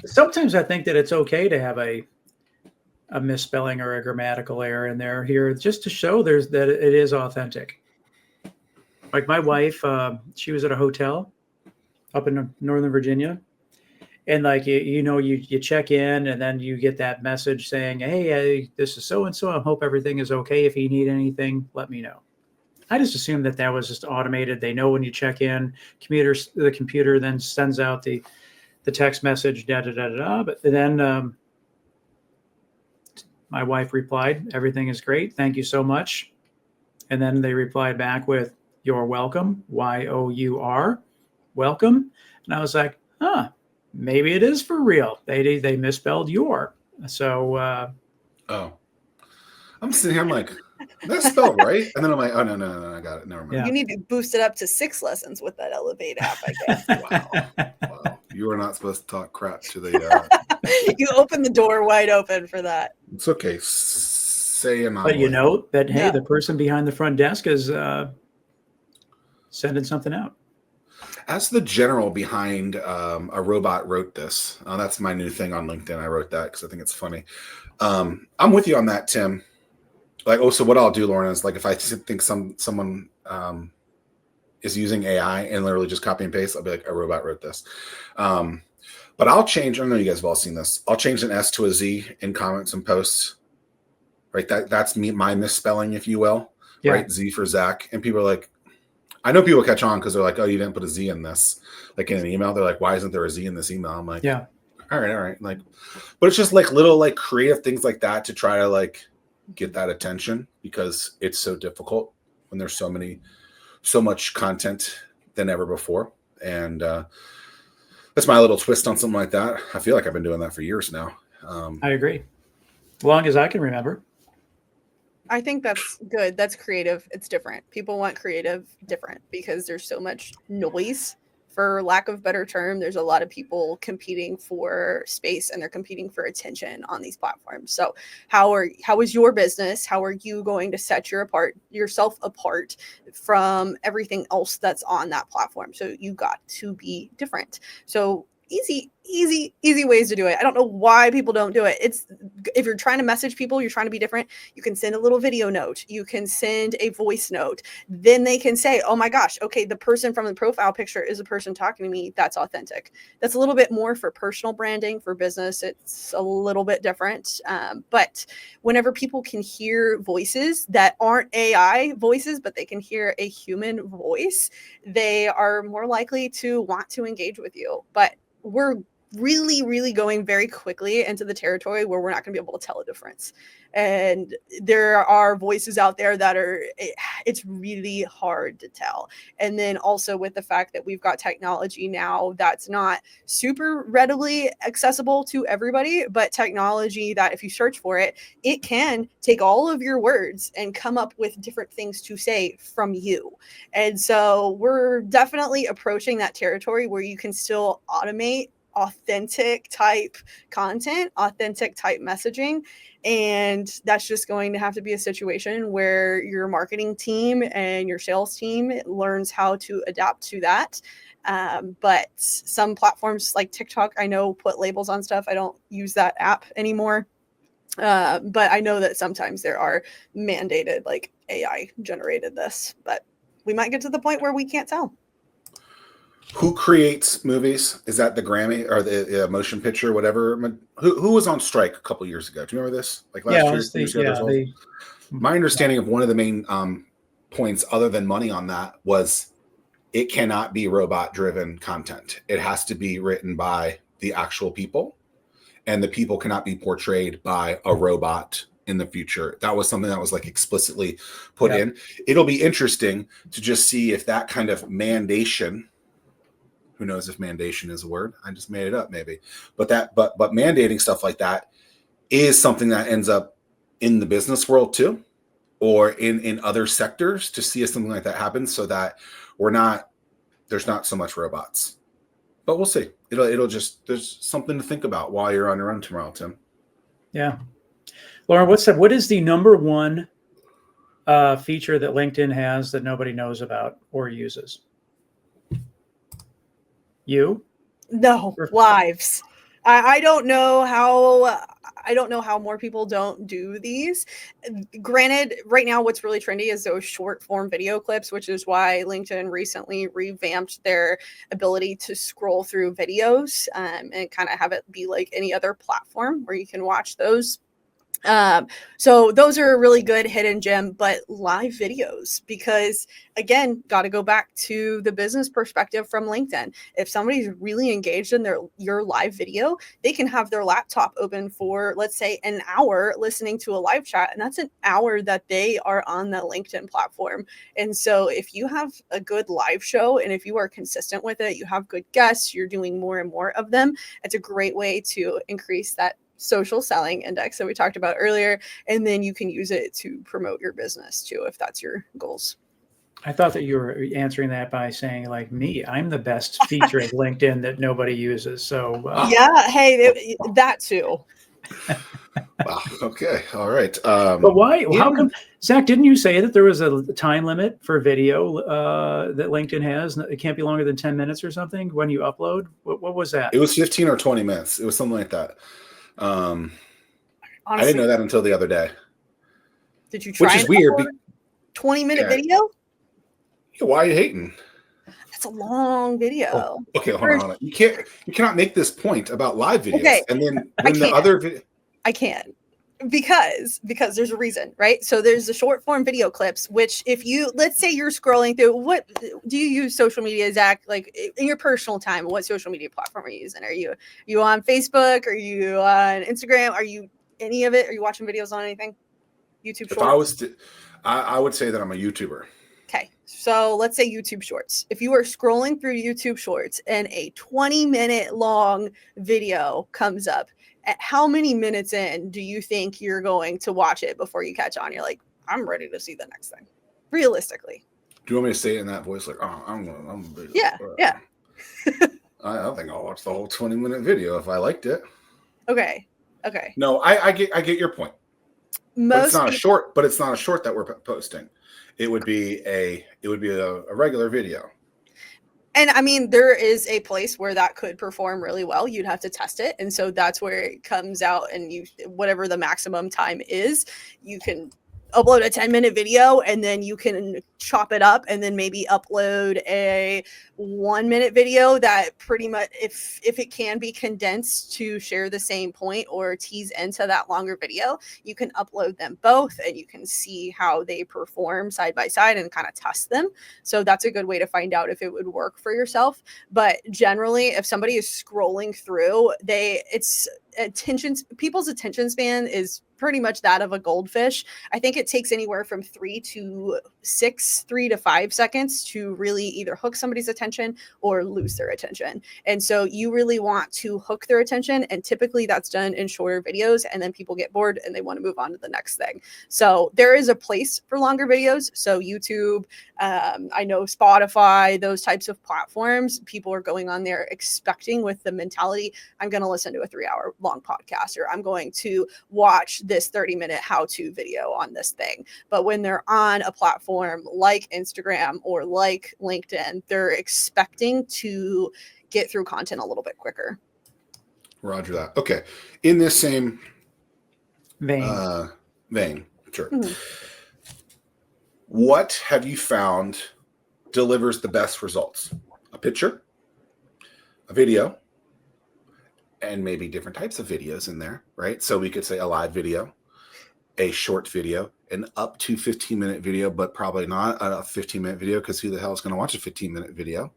Sometimes I think that it's okay to have a misspelling or a grammatical error in there here, just to show that it is authentic. Like my wife, she was at a hotel up in Northern Virginia, and like you check in, and then you get that message saying, hey, this is so and so, I hope everything is okay. If you need anything, let me know. I just assumed that was just automated. They know when you check in. The computer then sends out the text message, but then my wife replied, everything is great. Thank you so much. And then they replied back with, you're welcome. Y-O-U-R, welcome. And I was like, maybe it is for real. They misspelled your. So, I'm sitting here, I'm like, that's spelled right. And then I'm like, oh, no, I got it. Never mind. Yeah. You need to boost it up to 6 lessons with that Elevate app, I guess. Wow. You are not supposed to talk crap to the... You open the door wide open for that. It's okay. Say an But you know that, hey, the person behind the front desk is sending something out. As the general behind a robot wrote this, that's my new thing on LinkedIn. I wrote that because I think it's funny. I'm with you on that, Tim. Like, so what I'll do, Lauren, is like if I think someone is using AI and literally just copy and paste, I'll be like, a robot wrote this. But I'll change. I know you guys have all seen this. I'll change an S to a Z in comments and posts. Right, that's my misspelling, if you will. Yeah. Right, Z for Zach, and people are like, I know people catch on because they're like, oh, you didn't put a Z in this, like in an email. They're like, why isn't there a Z in this email? I'm like, yeah, all right, like, but it's just like little like creative things like that to try to like get that attention, because it's so difficult when there's so much content than ever before. And that's my little twist on something like that. I feel like I've been doing that for years now. I agree. As long as I can remember. I think that's good. That's creative. It's different. People want creative different because there's so much noise, for lack of a better term. There's a lot of people competing for space, and they're competing for attention on these platforms. So how is your business? How are you going to set yourself apart from everything else that's on that platform? So you got to be different. So easy ways to do it. I don't know why people don't do it. It's, if you're trying to message people, you're trying to be different, you can send a little video note, you can send a voice note, then they can say, oh my gosh, okay, the person from the profile picture is a person talking to me. That's authentic. That's a little bit more for personal branding. For business, it's a little bit different. But whenever people can hear voices that aren't AI voices, but they can hear a human voice, they are more likely to want to engage with you. But we're really, really going very quickly into the territory where we're not going to be able to tell a difference. And there are voices out there that it's really hard to tell. And then also with the fact that we've got technology now that's not super readily accessible to everybody, but technology that if you search for it, it can take all of your words and come up with different things to say from you. And so we're definitely approaching that territory where you can still automate authentic type content, authentic type messaging. And that's just going to have to be a situation where your marketing team and your sales team learns how to adapt to that. But some platforms like TikTok, I know, put labels on stuff. I don't use that app anymore. But I know that sometimes there are mandated, like AI generated this, but we might get to the point where we can't tell. Who creates movies? Is that the Grammy or the motion picture, whatever? Who was on strike a couple years ago? Do you remember this? Like last year? My understanding of one of the main points, other than money on that, was it cannot be robot-driven content. It has to be written by the actual people, and the people cannot be portrayed by a robot in the future. That was something that was like explicitly put in. It'll be interesting to just see if that kind of mandation. Who knows if mandation is a word? I just made it up, maybe. But mandating stuff like that is something that ends up in the business world too, or in other sectors, to see if something like that happens, so that there's not so much robots. But we'll see. It'll just, there's something to think about while you're on your own tomorrow, Tim. Yeah. Lauren, what is the number one feature that LinkedIn has that nobody knows about or uses? You? No, lives. I don't know how more people don't do these. Granted, right now what's really trendy is those short form video clips, which is why LinkedIn recently revamped their ability to scroll through videos and kind of have it be like any other platform where you can watch those. So those are a really good hidden gem, but live videos, because again, got to go back to the business perspective from LinkedIn. If somebody's really engaged in your live video, they can have their laptop open for, let's say, an hour listening to a live chat. And that's an hour that they are on the LinkedIn platform. And so if you have a good live show, and if you are consistent with it, you have good guests, you're doing more and more of them, it's a great way to increase that social selling index that we talked about earlier. And then you can use it to promote your business too, if that's your goals. I thought that you were answering that by saying, like me, I'm the best feature of LinkedIn that nobody uses. So yeah, hey, that too. Wow. Okay. All right. But why? How come, Zach? Didn't you say that there was a time limit for video that LinkedIn has? It can't be longer than 10 minutes or something when you upload. What was that? It was 15 or 20 minutes. It was something like that. Honestly, I didn't know that until the other day. Did you try? Which is weird. 20-minute video? Why are you hating? That's a long video. Oh, okay, hold on. You cannot make this point about live videos, and then when the other video. I can. Because there's a reason, right? So there's the short form video clips, which if you, let's say you're scrolling through, what do you use social media, Zach? Like in your personal time, what social media platform are you using? Are you on Facebook? Are you on Instagram? Are you any of it? Are you watching videos on anything? YouTube Shorts? If I was to, I would say that I'm a YouTuber. Okay. So let's say YouTube Shorts. If you are scrolling through YouTube Shorts and a 20-minute long video comes up, at how many minutes in do you think you're going to watch it before you catch on? You're like, I'm ready to see the next thing. Realistically. Do you want me to say it in that voice? Like, oh, I'm yeah. I think I'll watch the whole 20-minute video if I liked it. Okay. No, I get your point. But it's not a short that we're posting. It would be a regular video. And I mean, there is a place where that could perform really well. You'd have to test it. And so that's where it comes out, and whatever the maximum time is, you can upload a 10-minute video, and then you can chop it up and then maybe upload a 1-minute video that pretty much, if it can be condensed to share the same point or tease into that longer video, you can upload them both and you can see how they perform side by side and kind of test them. So that's a good way to find out if it would work for yourself. But generally, if somebody is scrolling through, people's attention span is pretty much that of a goldfish. I think it takes anywhere from 3 to 5 seconds to really either hook somebody's attention or lose their attention. And so you really want to hook their attention. And typically that's done in shorter videos, and then people get bored and they want to move on to the next thing. So there is a place for longer videos. So YouTube, I know Spotify, those types of platforms, people are going on there expecting with the mentality, I'm going to listen to a 3-hour long podcast, or I'm going to watch this 30-minute how-to video on this thing. But when they're on a platform like Instagram or like LinkedIn, they're expecting to get through content a little bit quicker. Roger that. Okay. In this same vein, sure. Mm-hmm. What have you found delivers the best results? A picture, a video, and maybe different types of videos in there, right? So we could say a live video, a short video, an up to 15-minute video, but probably not a 15-minute video, because who the hell is going to watch a 15-minute video?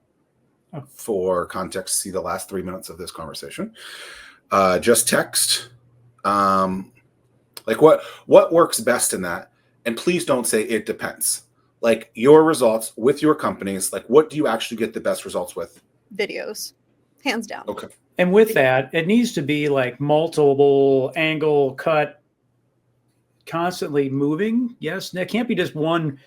For context, see the last 3 minutes of this conversation. Just text. Like what works best in that? And please don't say it depends. Like your results with your companies, like what do you actually get the best results with? Videos, hands down. Okay. And with that, it needs to be like multiple angle cut, constantly moving. Yes. And it can't be just one.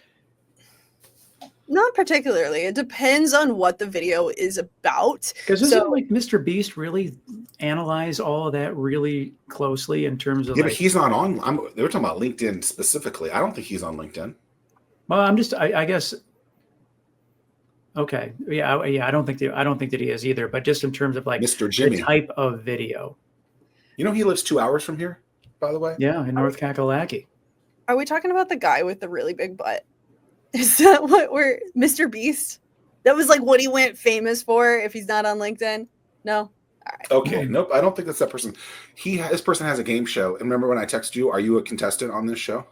Not particularly. It depends on what the video is about. Because doesn't like Mr. Beast really analyze all of that really closely in terms of but he's not on. They were talking about LinkedIn specifically. I don't think he's on LinkedIn. Well, I guess. Okay. Yeah. I don't think that he is either. But just in terms of like Mr. Jimmy, the type of video. You know, he lives 2 hours from here, by the way. Yeah, in North Kakalaki. Are we talking about the guy with the really big butt? Is that what we're Mr. Beast? That was like what he went famous for if he's not on LinkedIn? No? All right. Okay. Nope. I don't think that's that person. This person has a game show. And remember when I texted you, are you a contestant on this show?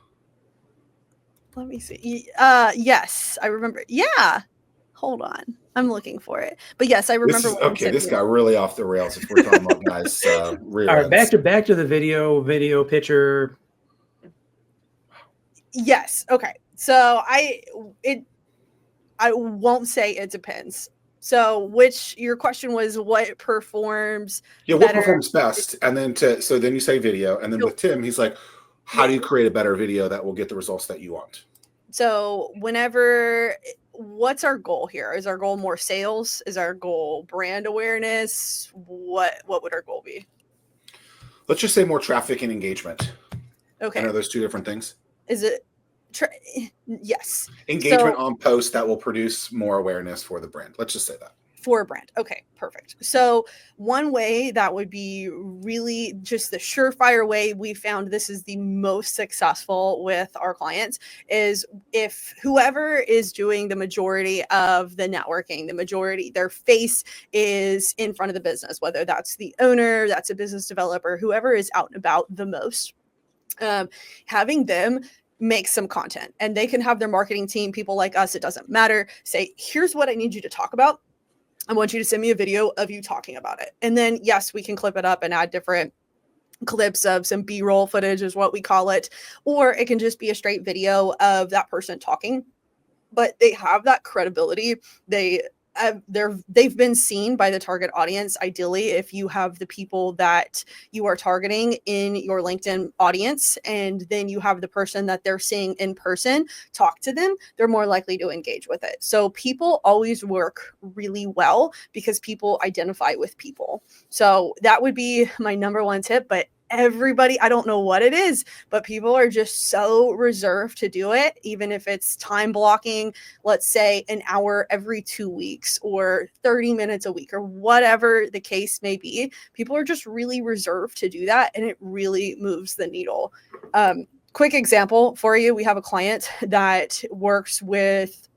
Let me see. Yes, I remember. Yeah. Hold on. I'm looking for it. But yes, I remember. This got really off the rails if we're talking about guys. Rear All right. ends. Back to the video picture. Yes. Okay. So I won't say it depends. So your question was what performs better? What performs best? And then then you say video. And then with Tim, he's like, how do you create a better video that will get the results that you want? So what's our goal here? Is our goal more sales? Is our goal brand awareness? What would our goal be? Let's just say more traffic and engagement. Okay. And are those two different things? Is it? Yes. Engagement on posts that will produce more awareness for the brand. Let's just say that. For a brand. Okay, perfect. So one way that would be really just the surefire way we found this is the most successful with our clients is if whoever is doing the majority of the networking, their face is in front of the business, whether that's the owner, that's a business developer, whoever is out and about the most, having them make some content, and they can have their marketing team, people like us, it doesn't matter, say, here's what I need you to talk about. I want you to send me a video of you talking about it. And then, yes, we can clip it up and add different clips of some B-roll footage is what we call it. Or it can just be a straight video of that person talking, but they have that credibility. They've been seen by the target audience. Ideally, if you have the people that you are targeting in your LinkedIn audience, and then you have the person that they're seeing in person, talk to them, they're more likely to engage with it. So people always work really well because people identify with people. So that would be my number one tip. But everybody, I don't know what it is, but people are just so reserved to do it, even if it's time blocking, let's say an hour every 2 weeks or 30 minutes a week or whatever the case may be. People are just really reserved to do that, and it really moves the needle. quick example for you. We have a client that works with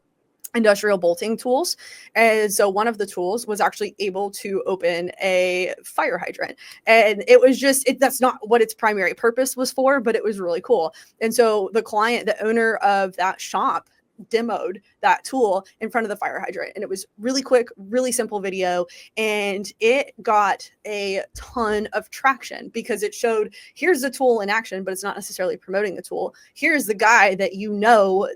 industrial bolting tools. And so one of the tools was actually able to open a fire hydrant. And it was just, that's not what its primary purpose was for, but it was really cool. And so the client, the owner of that shop, demoed that tool in front of the fire hydrant, and it was really quick, really simple video, and it got a ton of traction because it showed, here's the tool in action, but it's not necessarily promoting the tool. Here's the guy that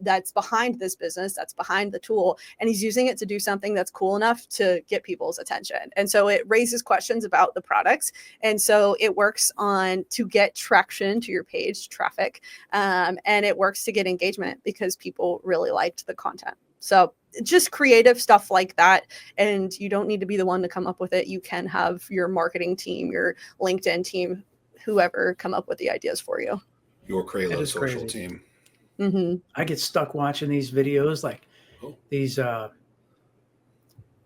that's behind this business, that's behind the tool, and he's using it to do something that's cool enough to get people's attention. And so it raises questions about the products, and so it works on to get traction to your page, traffic, and it works to get engagement because people really liked the content. So just creative stuff like that. And you don't need to be the one to come up with it. You can have your marketing team, your LinkedIn team, whoever come up with the ideas for you. Your Craylo social team. Mm-hmm. I get stuck watching these videos, like these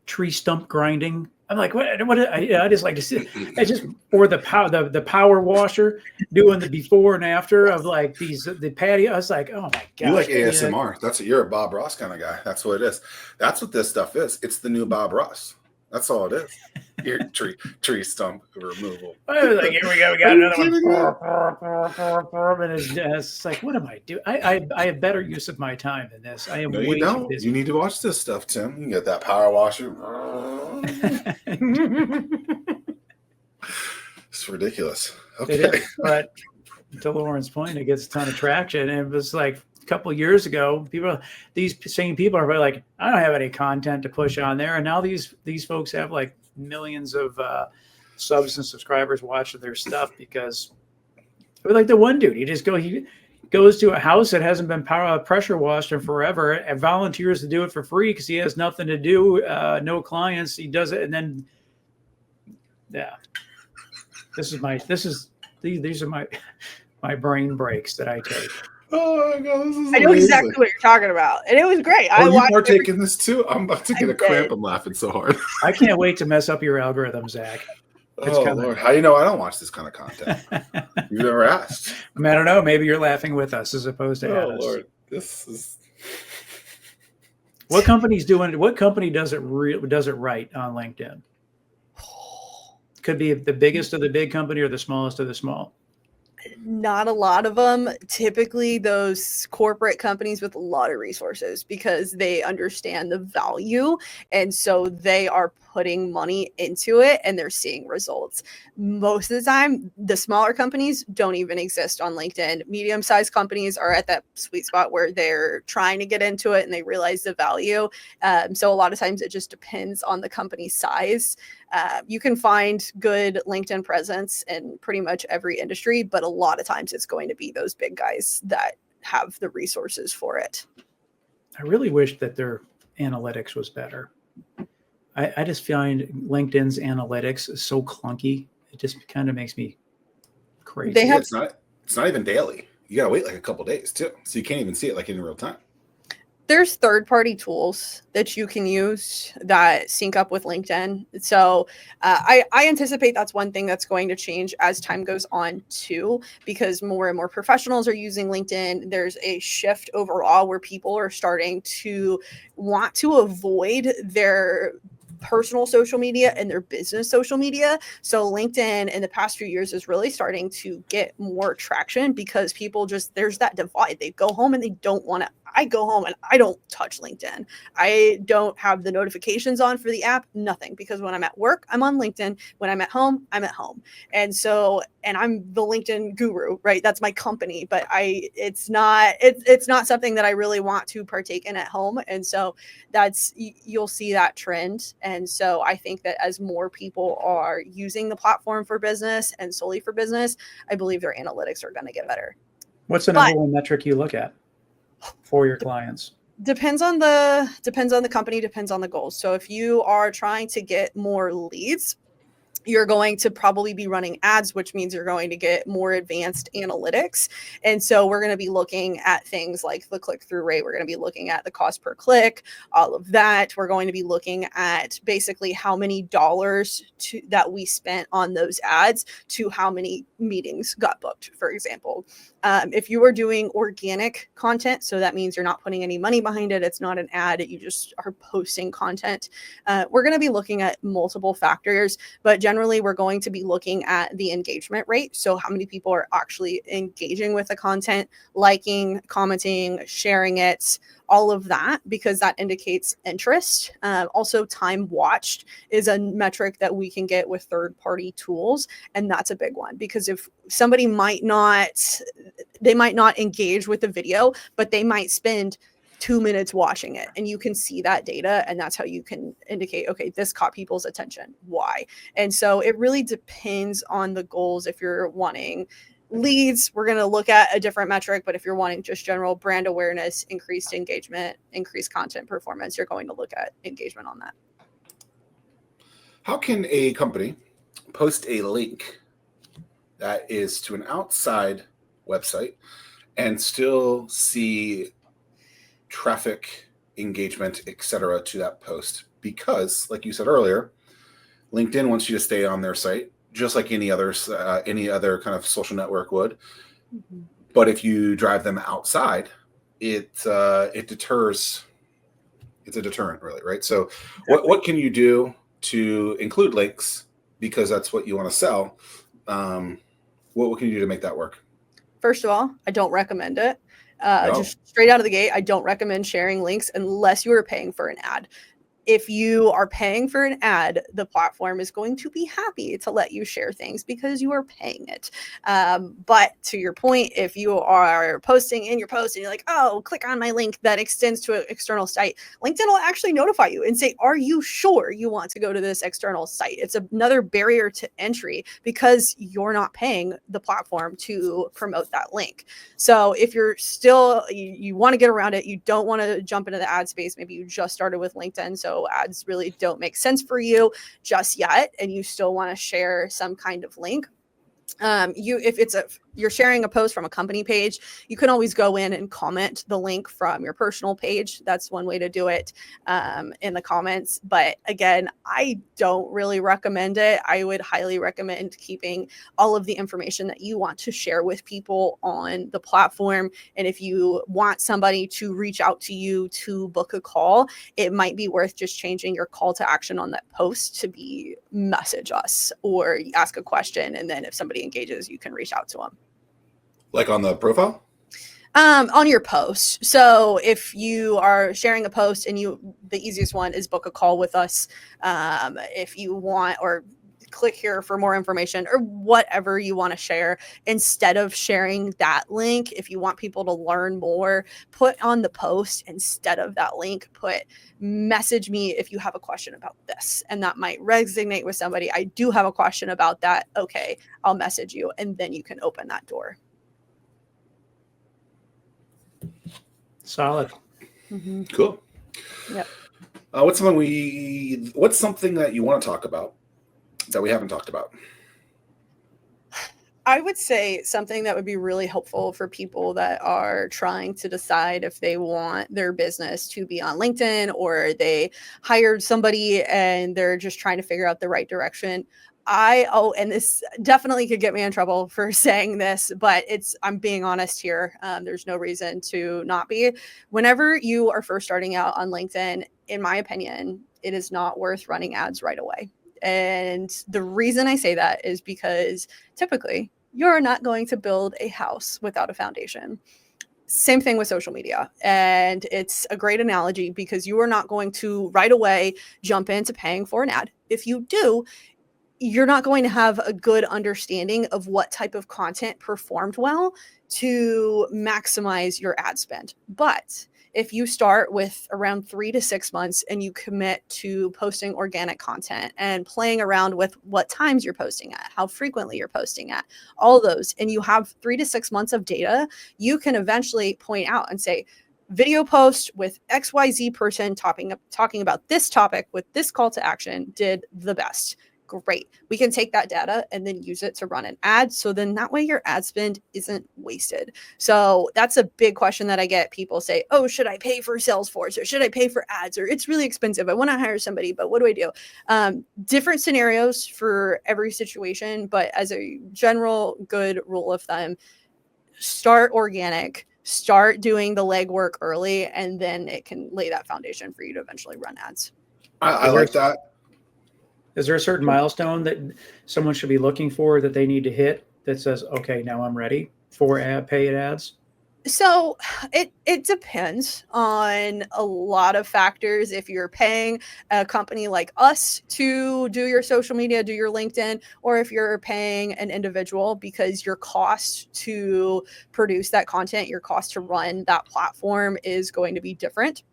tree stump grinding. I'm like, what? I just like to see. I just, or the power washer doing the before and after of like the patio. I was like, oh my god. You like ASMR? That's you're a Bob Ross kind of guy. That's what it is. That's what this stuff is. It's the new Bob Ross. That's all it is. Your tree stump removal. I was like, here we go. We got another one. And it's like, what am I doing? I have better use of my time than this. I am no, way you don't. too busy. You need to watch this stuff, Tim. You can get that power washer. It's ridiculous. Okay. It is, but to Lauren's point, it gets a ton of traction. And it was like a couple of years ago, these same people are like, I don't have any content to push on there. And now these folks have like millions of subs and subscribers watching their stuff because like the one dude, he goes to a house that hasn't been pressure washed in forever and volunteers to do it for free because he has nothing to do, no clients. He does it. And then, yeah, these are my brain breaks that I take. Oh my god, this is I know exactly what you're talking about, and it was great. Oh, you partake in this too? I'm about to get a cramp. I'm laughing so hard. I can't wait to mess up your algorithm, Zach. Lord, how do you know I don't watch this kind of content? You've never asked. I don't know. Maybe you're laughing with us as opposed to at us. Lord, this is. What company's doing it? What company does it right on LinkedIn? Could be the biggest of the big company or the smallest of the small. Not a lot of them. Typically those corporate companies with a lot of resources because they understand the value. And so they are putting money into it and they're seeing results. Most of the time, the smaller companies don't even exist on LinkedIn. Medium-sized companies are at that sweet spot where they're trying to get into it and they realize the value. So a lot of times it just depends on the company size. You can find good LinkedIn presence in pretty much every industry, but a lot of times it's going to be those big guys that have the resources for it. I really wish that their analytics was better. I just find LinkedIn's analytics so clunky. It just kind of makes me crazy. It's not even daily. You gotta wait like a couple days too, so you can't even see it like in real time. There's third-party tools that you can use that sync up with LinkedIn. So I anticipate that's one thing that's going to change as time goes on too, because more and more professionals are using LinkedIn. There's a shift overall where people are starting to want to avoid their personal social media and their business social media. So LinkedIn in the past few years is really starting to get more traction because people there's that divide. They go home and they don't want to. I go home and I don't touch LinkedIn. I don't have the notifications on for the app, nothing, because when I'm at work, I'm on LinkedIn. When I'm at home, I'm at home. And I'm the LinkedIn guru, right? That's my company, but it's not something that I really want to partake in at home. And so you'll see that trend. And so I think that as more people are using the platform for business and solely for business, I believe their analytics are going to get better. What's the number one metric you look at for your clients? Depends on the company, depends on the goals. So if you are trying to get more leads, you're going to probably be running ads, which means you're going to get more advanced analytics. And so we're going to be looking at things like the click-through rate. We're going to be looking at the cost per click, all of that. We're going to be looking at basically how many dollars that we spent on those ads to how many meetings got booked, for example. If you are doing organic content, so that means you're not putting any money behind it, it's not an ad, you just are posting content. We're going to be looking at multiple factors, but generally we're going to be looking at the engagement rate. So how many people are actually engaging with the content, liking, commenting, sharing it, all of that, because that indicates interest. Also, time watched is a metric that we can get with third-party tools. And that's a big one, because if somebody might not engage with the video, but they might spend 2 minutes watching it, and you can see that data, and that's how you can indicate, okay, this caught people's attention. Why? And so it really depends on the goals. If you're wanting leads, we're going to look at a different metric, but if you're wanting just general brand awareness, increased engagement, increased content performance, you're going to look at engagement on that. How can a company post a link that is to an outside website and still see traffic, engagement, etc. to that post? Because, like you said earlier, LinkedIn wants you to stay on their site, just like any other kind of social network would. Mm-hmm. But if you drive them outside, it deters. It's a deterrent, really, right? So, exactly. What can you do to include links, because that's what you want to sell? What can you do to make that work? First of all, I don't recommend it. No. Just straight out of the gate, I don't recommend sharing links unless you are paying for an ad. If you are paying for an ad, the platform is going to be happy to let you share things because you are paying it. But to your point, if you are posting in your post and you're like, oh, click on my link that extends to an external site, LinkedIn will actually notify you and say, are you sure you want to go to this external site? It's another barrier to entry because you're not paying the platform to promote that link. So if you're still, you want to get around it, you don't want to jump into the ad space, maybe you just started with LinkedIn, so ads really don't make sense for you just yet, and you still want to share some kind of link. If you're sharing a post from a company page, you can always go in and comment the link from your personal page. That's one way to do it in the comments. But again, I don't really recommend it. I would highly recommend keeping all of the information that you want to share with people on the platform. And if you want somebody to reach out to you to book a call, it might be worth just changing your call to action on that post to be message us or ask a question. And then if somebody engages, you can reach out to them. Like on the profile? On your post. So if you are sharing a post and the easiest one is book a call with us. If you want, or click here for more information, or whatever you want to share, instead of sharing that link, if you want people to learn more, put on the post instead of that link, put message me if you have a question about this. And that might resonate with somebody. I do have a question about that. Okay, I'll message you. And then you can open that door. Solid. Mm-hmm. Cool. Yep. What's something that you want to talk about that we haven't talked about? I would say something that would be really helpful for people that are trying to decide if they want their business to be on LinkedIn, or they hired somebody and they're just trying to figure out the right direction. And this definitely could get me in trouble for saying this, but I'm being honest here. There's no reason to not be. Whenever you are first starting out on LinkedIn, in my opinion, it is not worth running ads right away. And the reason I say that is because typically you're not going to build a house without a foundation. Same thing with social media. And it's a great analogy because you are not going to right away jump into paying for an ad. If you do, you're not going to have a good understanding of what type of content performed well to maximize your ad spend. But if you start with around 3 to 6 months and you commit to posting organic content and playing around with what times you're posting at, how frequently you're posting at, all those, and you have 3 to 6 months of data, you can eventually point out and say, video post with XYZ person talking about this topic with this call to action did the best. Great. We can take that data and then use it to run an ad. So then that way your ad spend isn't wasted. So that's a big question that I get. People say, oh, should I pay for Salesforce or should I pay for ads, or it's really expensive. I want to hire somebody, but what do I do? Different scenarios for every situation. But as a general good rule of thumb, start organic, start doing the legwork early, and then it can lay that foundation for you to eventually run ads. I like that. Is there a certain milestone that someone should be looking for that they need to hit that says, okay, now I'm ready for paid ads? So it depends on a lot of factors. If you're paying a company like us to do your social media, do your LinkedIn, or if you're paying an individual, because your cost to produce that content, your cost to run that platform is going to be different.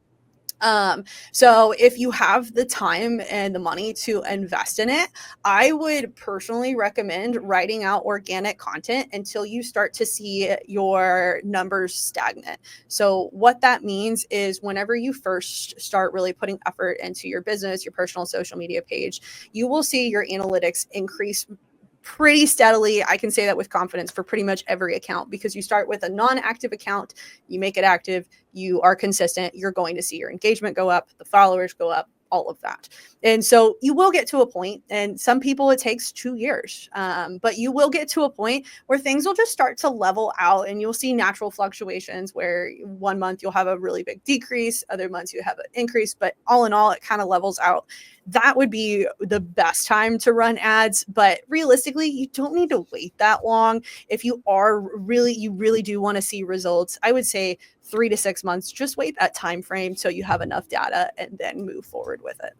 So if you have the time and the money to invest in it, I would personally recommend writing out organic content until you start to see your numbers stagnant. So what that means is whenever you first start really putting effort into your business, your personal social media page, you will see your analytics increase pretty steadily. I can say that with confidence for pretty much every account, because you start with a non-active account, you make it active, you are consistent, you're going to see your engagement go up, the followers go up, all of that. And so you will get to a point, and some people it takes 2 years, but you will get to a point where things will just start to level out, and you'll see natural fluctuations where one month you'll have a really big decrease, other months you have an increase, but all in all, it kind of levels out. That would be the best time to run ads, but realistically, you don't need to wait that long. If you really do want to see results, I would say 3 to 6 months. Just wait that time frame so you have enough data and then move forward with it.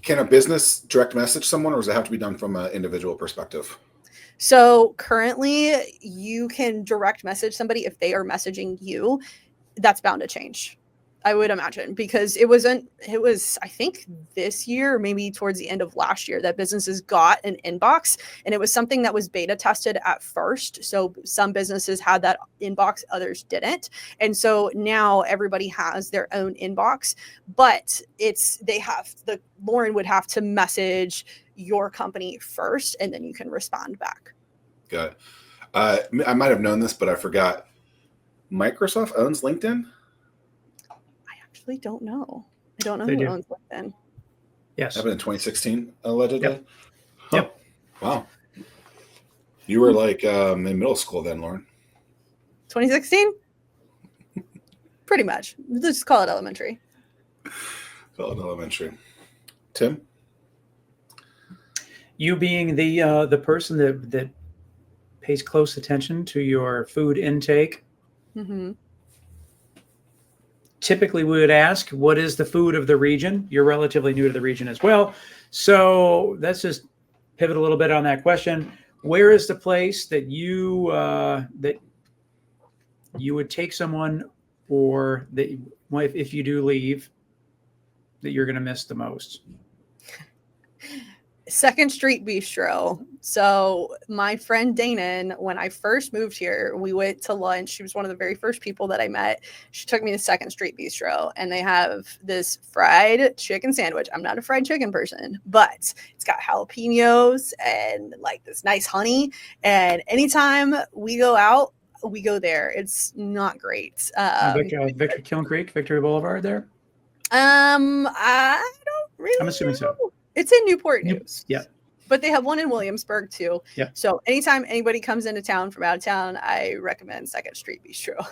Can a business direct message someone, or does it have to be done from an individual perspective? So currently, you can direct message somebody if they are messaging you. That's bound to change, I would imagine, because it was, I think this year, or maybe towards the end of last year, that businesses got an inbox, and it was something that was beta tested at first. So some businesses had that inbox, others didn't. And so now everybody has their own inbox, but Lauren would have to message your company first, and then you can respond back. Got it. I might have known this, but I forgot. Microsoft owns LinkedIn? I don't know. I don't know They who do. owns LinkedIn. Yes. Happened in 2016, allegedly. Yep. Yep. Wow. You were like in middle school then, Lauren. 2016? Pretty much. Let's just call it elementary. Felt elementary. Tim? You being the person that pays close attention to your food intake. Mm-hmm. Typically, we would ask, what is the food of the region? You're relatively new to the region as well. So let's just pivot a little bit on that question. Where is the place that you would take someone, or that if you do leave, that you're going to miss the most? Second Street Bistro. So my friend Dana, when I first moved here, we went to lunch. She was one of the very first people that I met. She took me to Second Street Bistro, and they have this fried chicken sandwich. I'm not a fried chicken person, but it's got jalapenos and like this nice honey. And anytime we go out, we go there. It's not great. Victory Kiln Creek, Victory Boulevard there? I don't really I'm assuming know. so. It's in Newport News. Yeah. But they have one in Williamsburg too. Yeah. So anytime anybody comes into town from out of town, I recommend Second Street Bistro.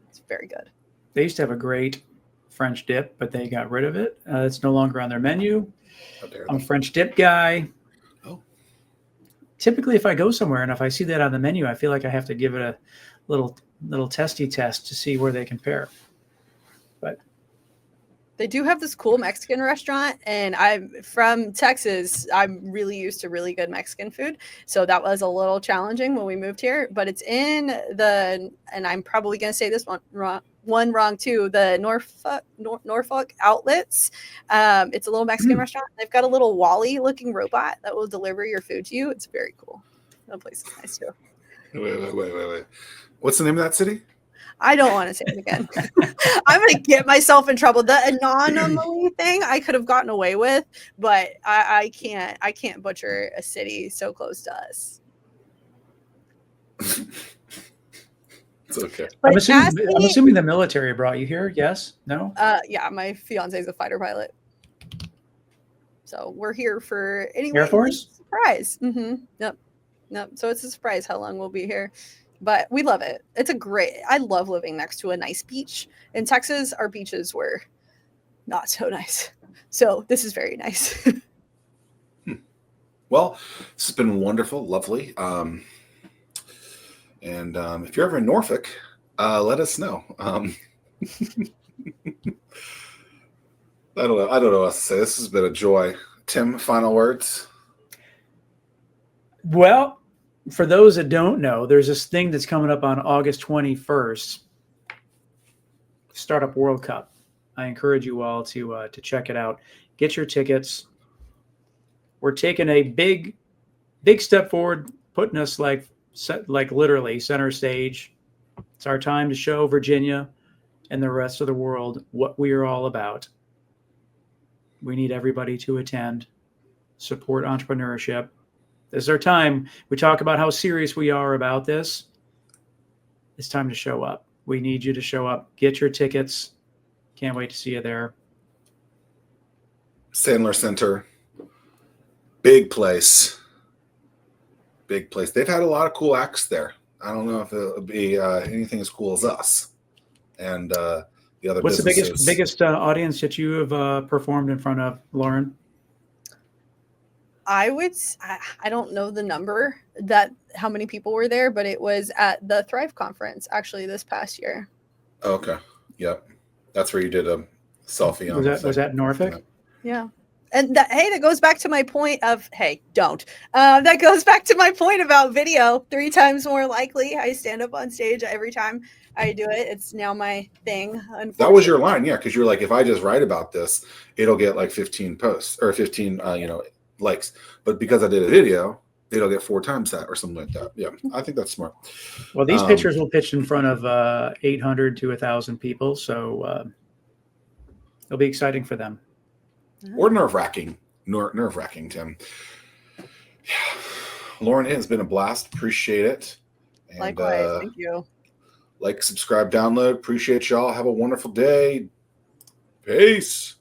It's very good. They used to have a great French dip, but they got rid of it. It's no longer on their menu. I'm a French dip guy. Oh. Typically, if I go somewhere and if I see that on the menu, I feel like I have to give it a little testy test to see where they compare. But they do have this cool Mexican restaurant, and I'm from Texas. I'm really used to really good Mexican food. So that was a little challenging when we moved here, but it's in and I'm probably going to say this one wrong too, the Norfolk Outlets. It's a little Mexican restaurant. They've got a little Wally looking robot that will deliver your food to you. It's very cool. That place is nice too. Wait. What's the name of that city? I don't want to say it again. I'm going to get myself in trouble. The anomaly thing I could have gotten away with, but I can't butcher a city so close to us. It's okay. But I'm assuming the military brought you here. Yes? No? Yeah, my fiance is a fighter pilot. So we're here for anyway. Air Force? Surprise. Yep. So it's a surprise how long we'll be here. But we love it. I love living next to a nice beach. In Texas, our beaches were not so nice. So this is very nice. Well, this has been wonderful, lovely. And if you're ever in Norfolk, let us know. I don't know what else to say. This has been a joy. Tim, final words? Well, for those that don't know, there's this thing that's coming up on August 21st, Startup World Cup. I encourage you all to check it out. Get your tickets. We're taking a big step forward, putting us like literally center stage. It's our time to show Virginia and the rest of the world what we are all about. We need everybody to attend, support entrepreneurship. This is our time. We talk about how serious we are about this. It's time to show up. We need you to show up. Get your tickets. Can't wait to see you there. Sandler Center. Big place. Big place. They've had a lot of cool acts there. I don't know if it'll be anything as cool as us. And the other What's businesses. the biggest audience that you have performed in front of, Lauren? I don't know the number how many people were there, but it was at the Thrive conference actually this past year. Okay. Yep. That's where you did a selfie on. Was that Norfolk? Yeah. And that goes back to my point of, don't. That goes back to my point about video. 3 times more likely. I stand up on stage every time I do it. It's now my thing. That was your line, yeah, because you're like, if I just write about this, it'll get like 15 posts or 15, likes. But because I did a video, it'll get 4 times that or something like that. Yeah, I think that's smart. Well, these pictures will pitch in front of 800 to 1,000 people, so it'll be exciting for them. Or nerve-wracking. Nerve-wracking, Tim. Yeah. Lauren, it has been a blast. Appreciate it. And, likewise. Thank you. Like, subscribe, download. Appreciate y'all. Have a wonderful day. Peace.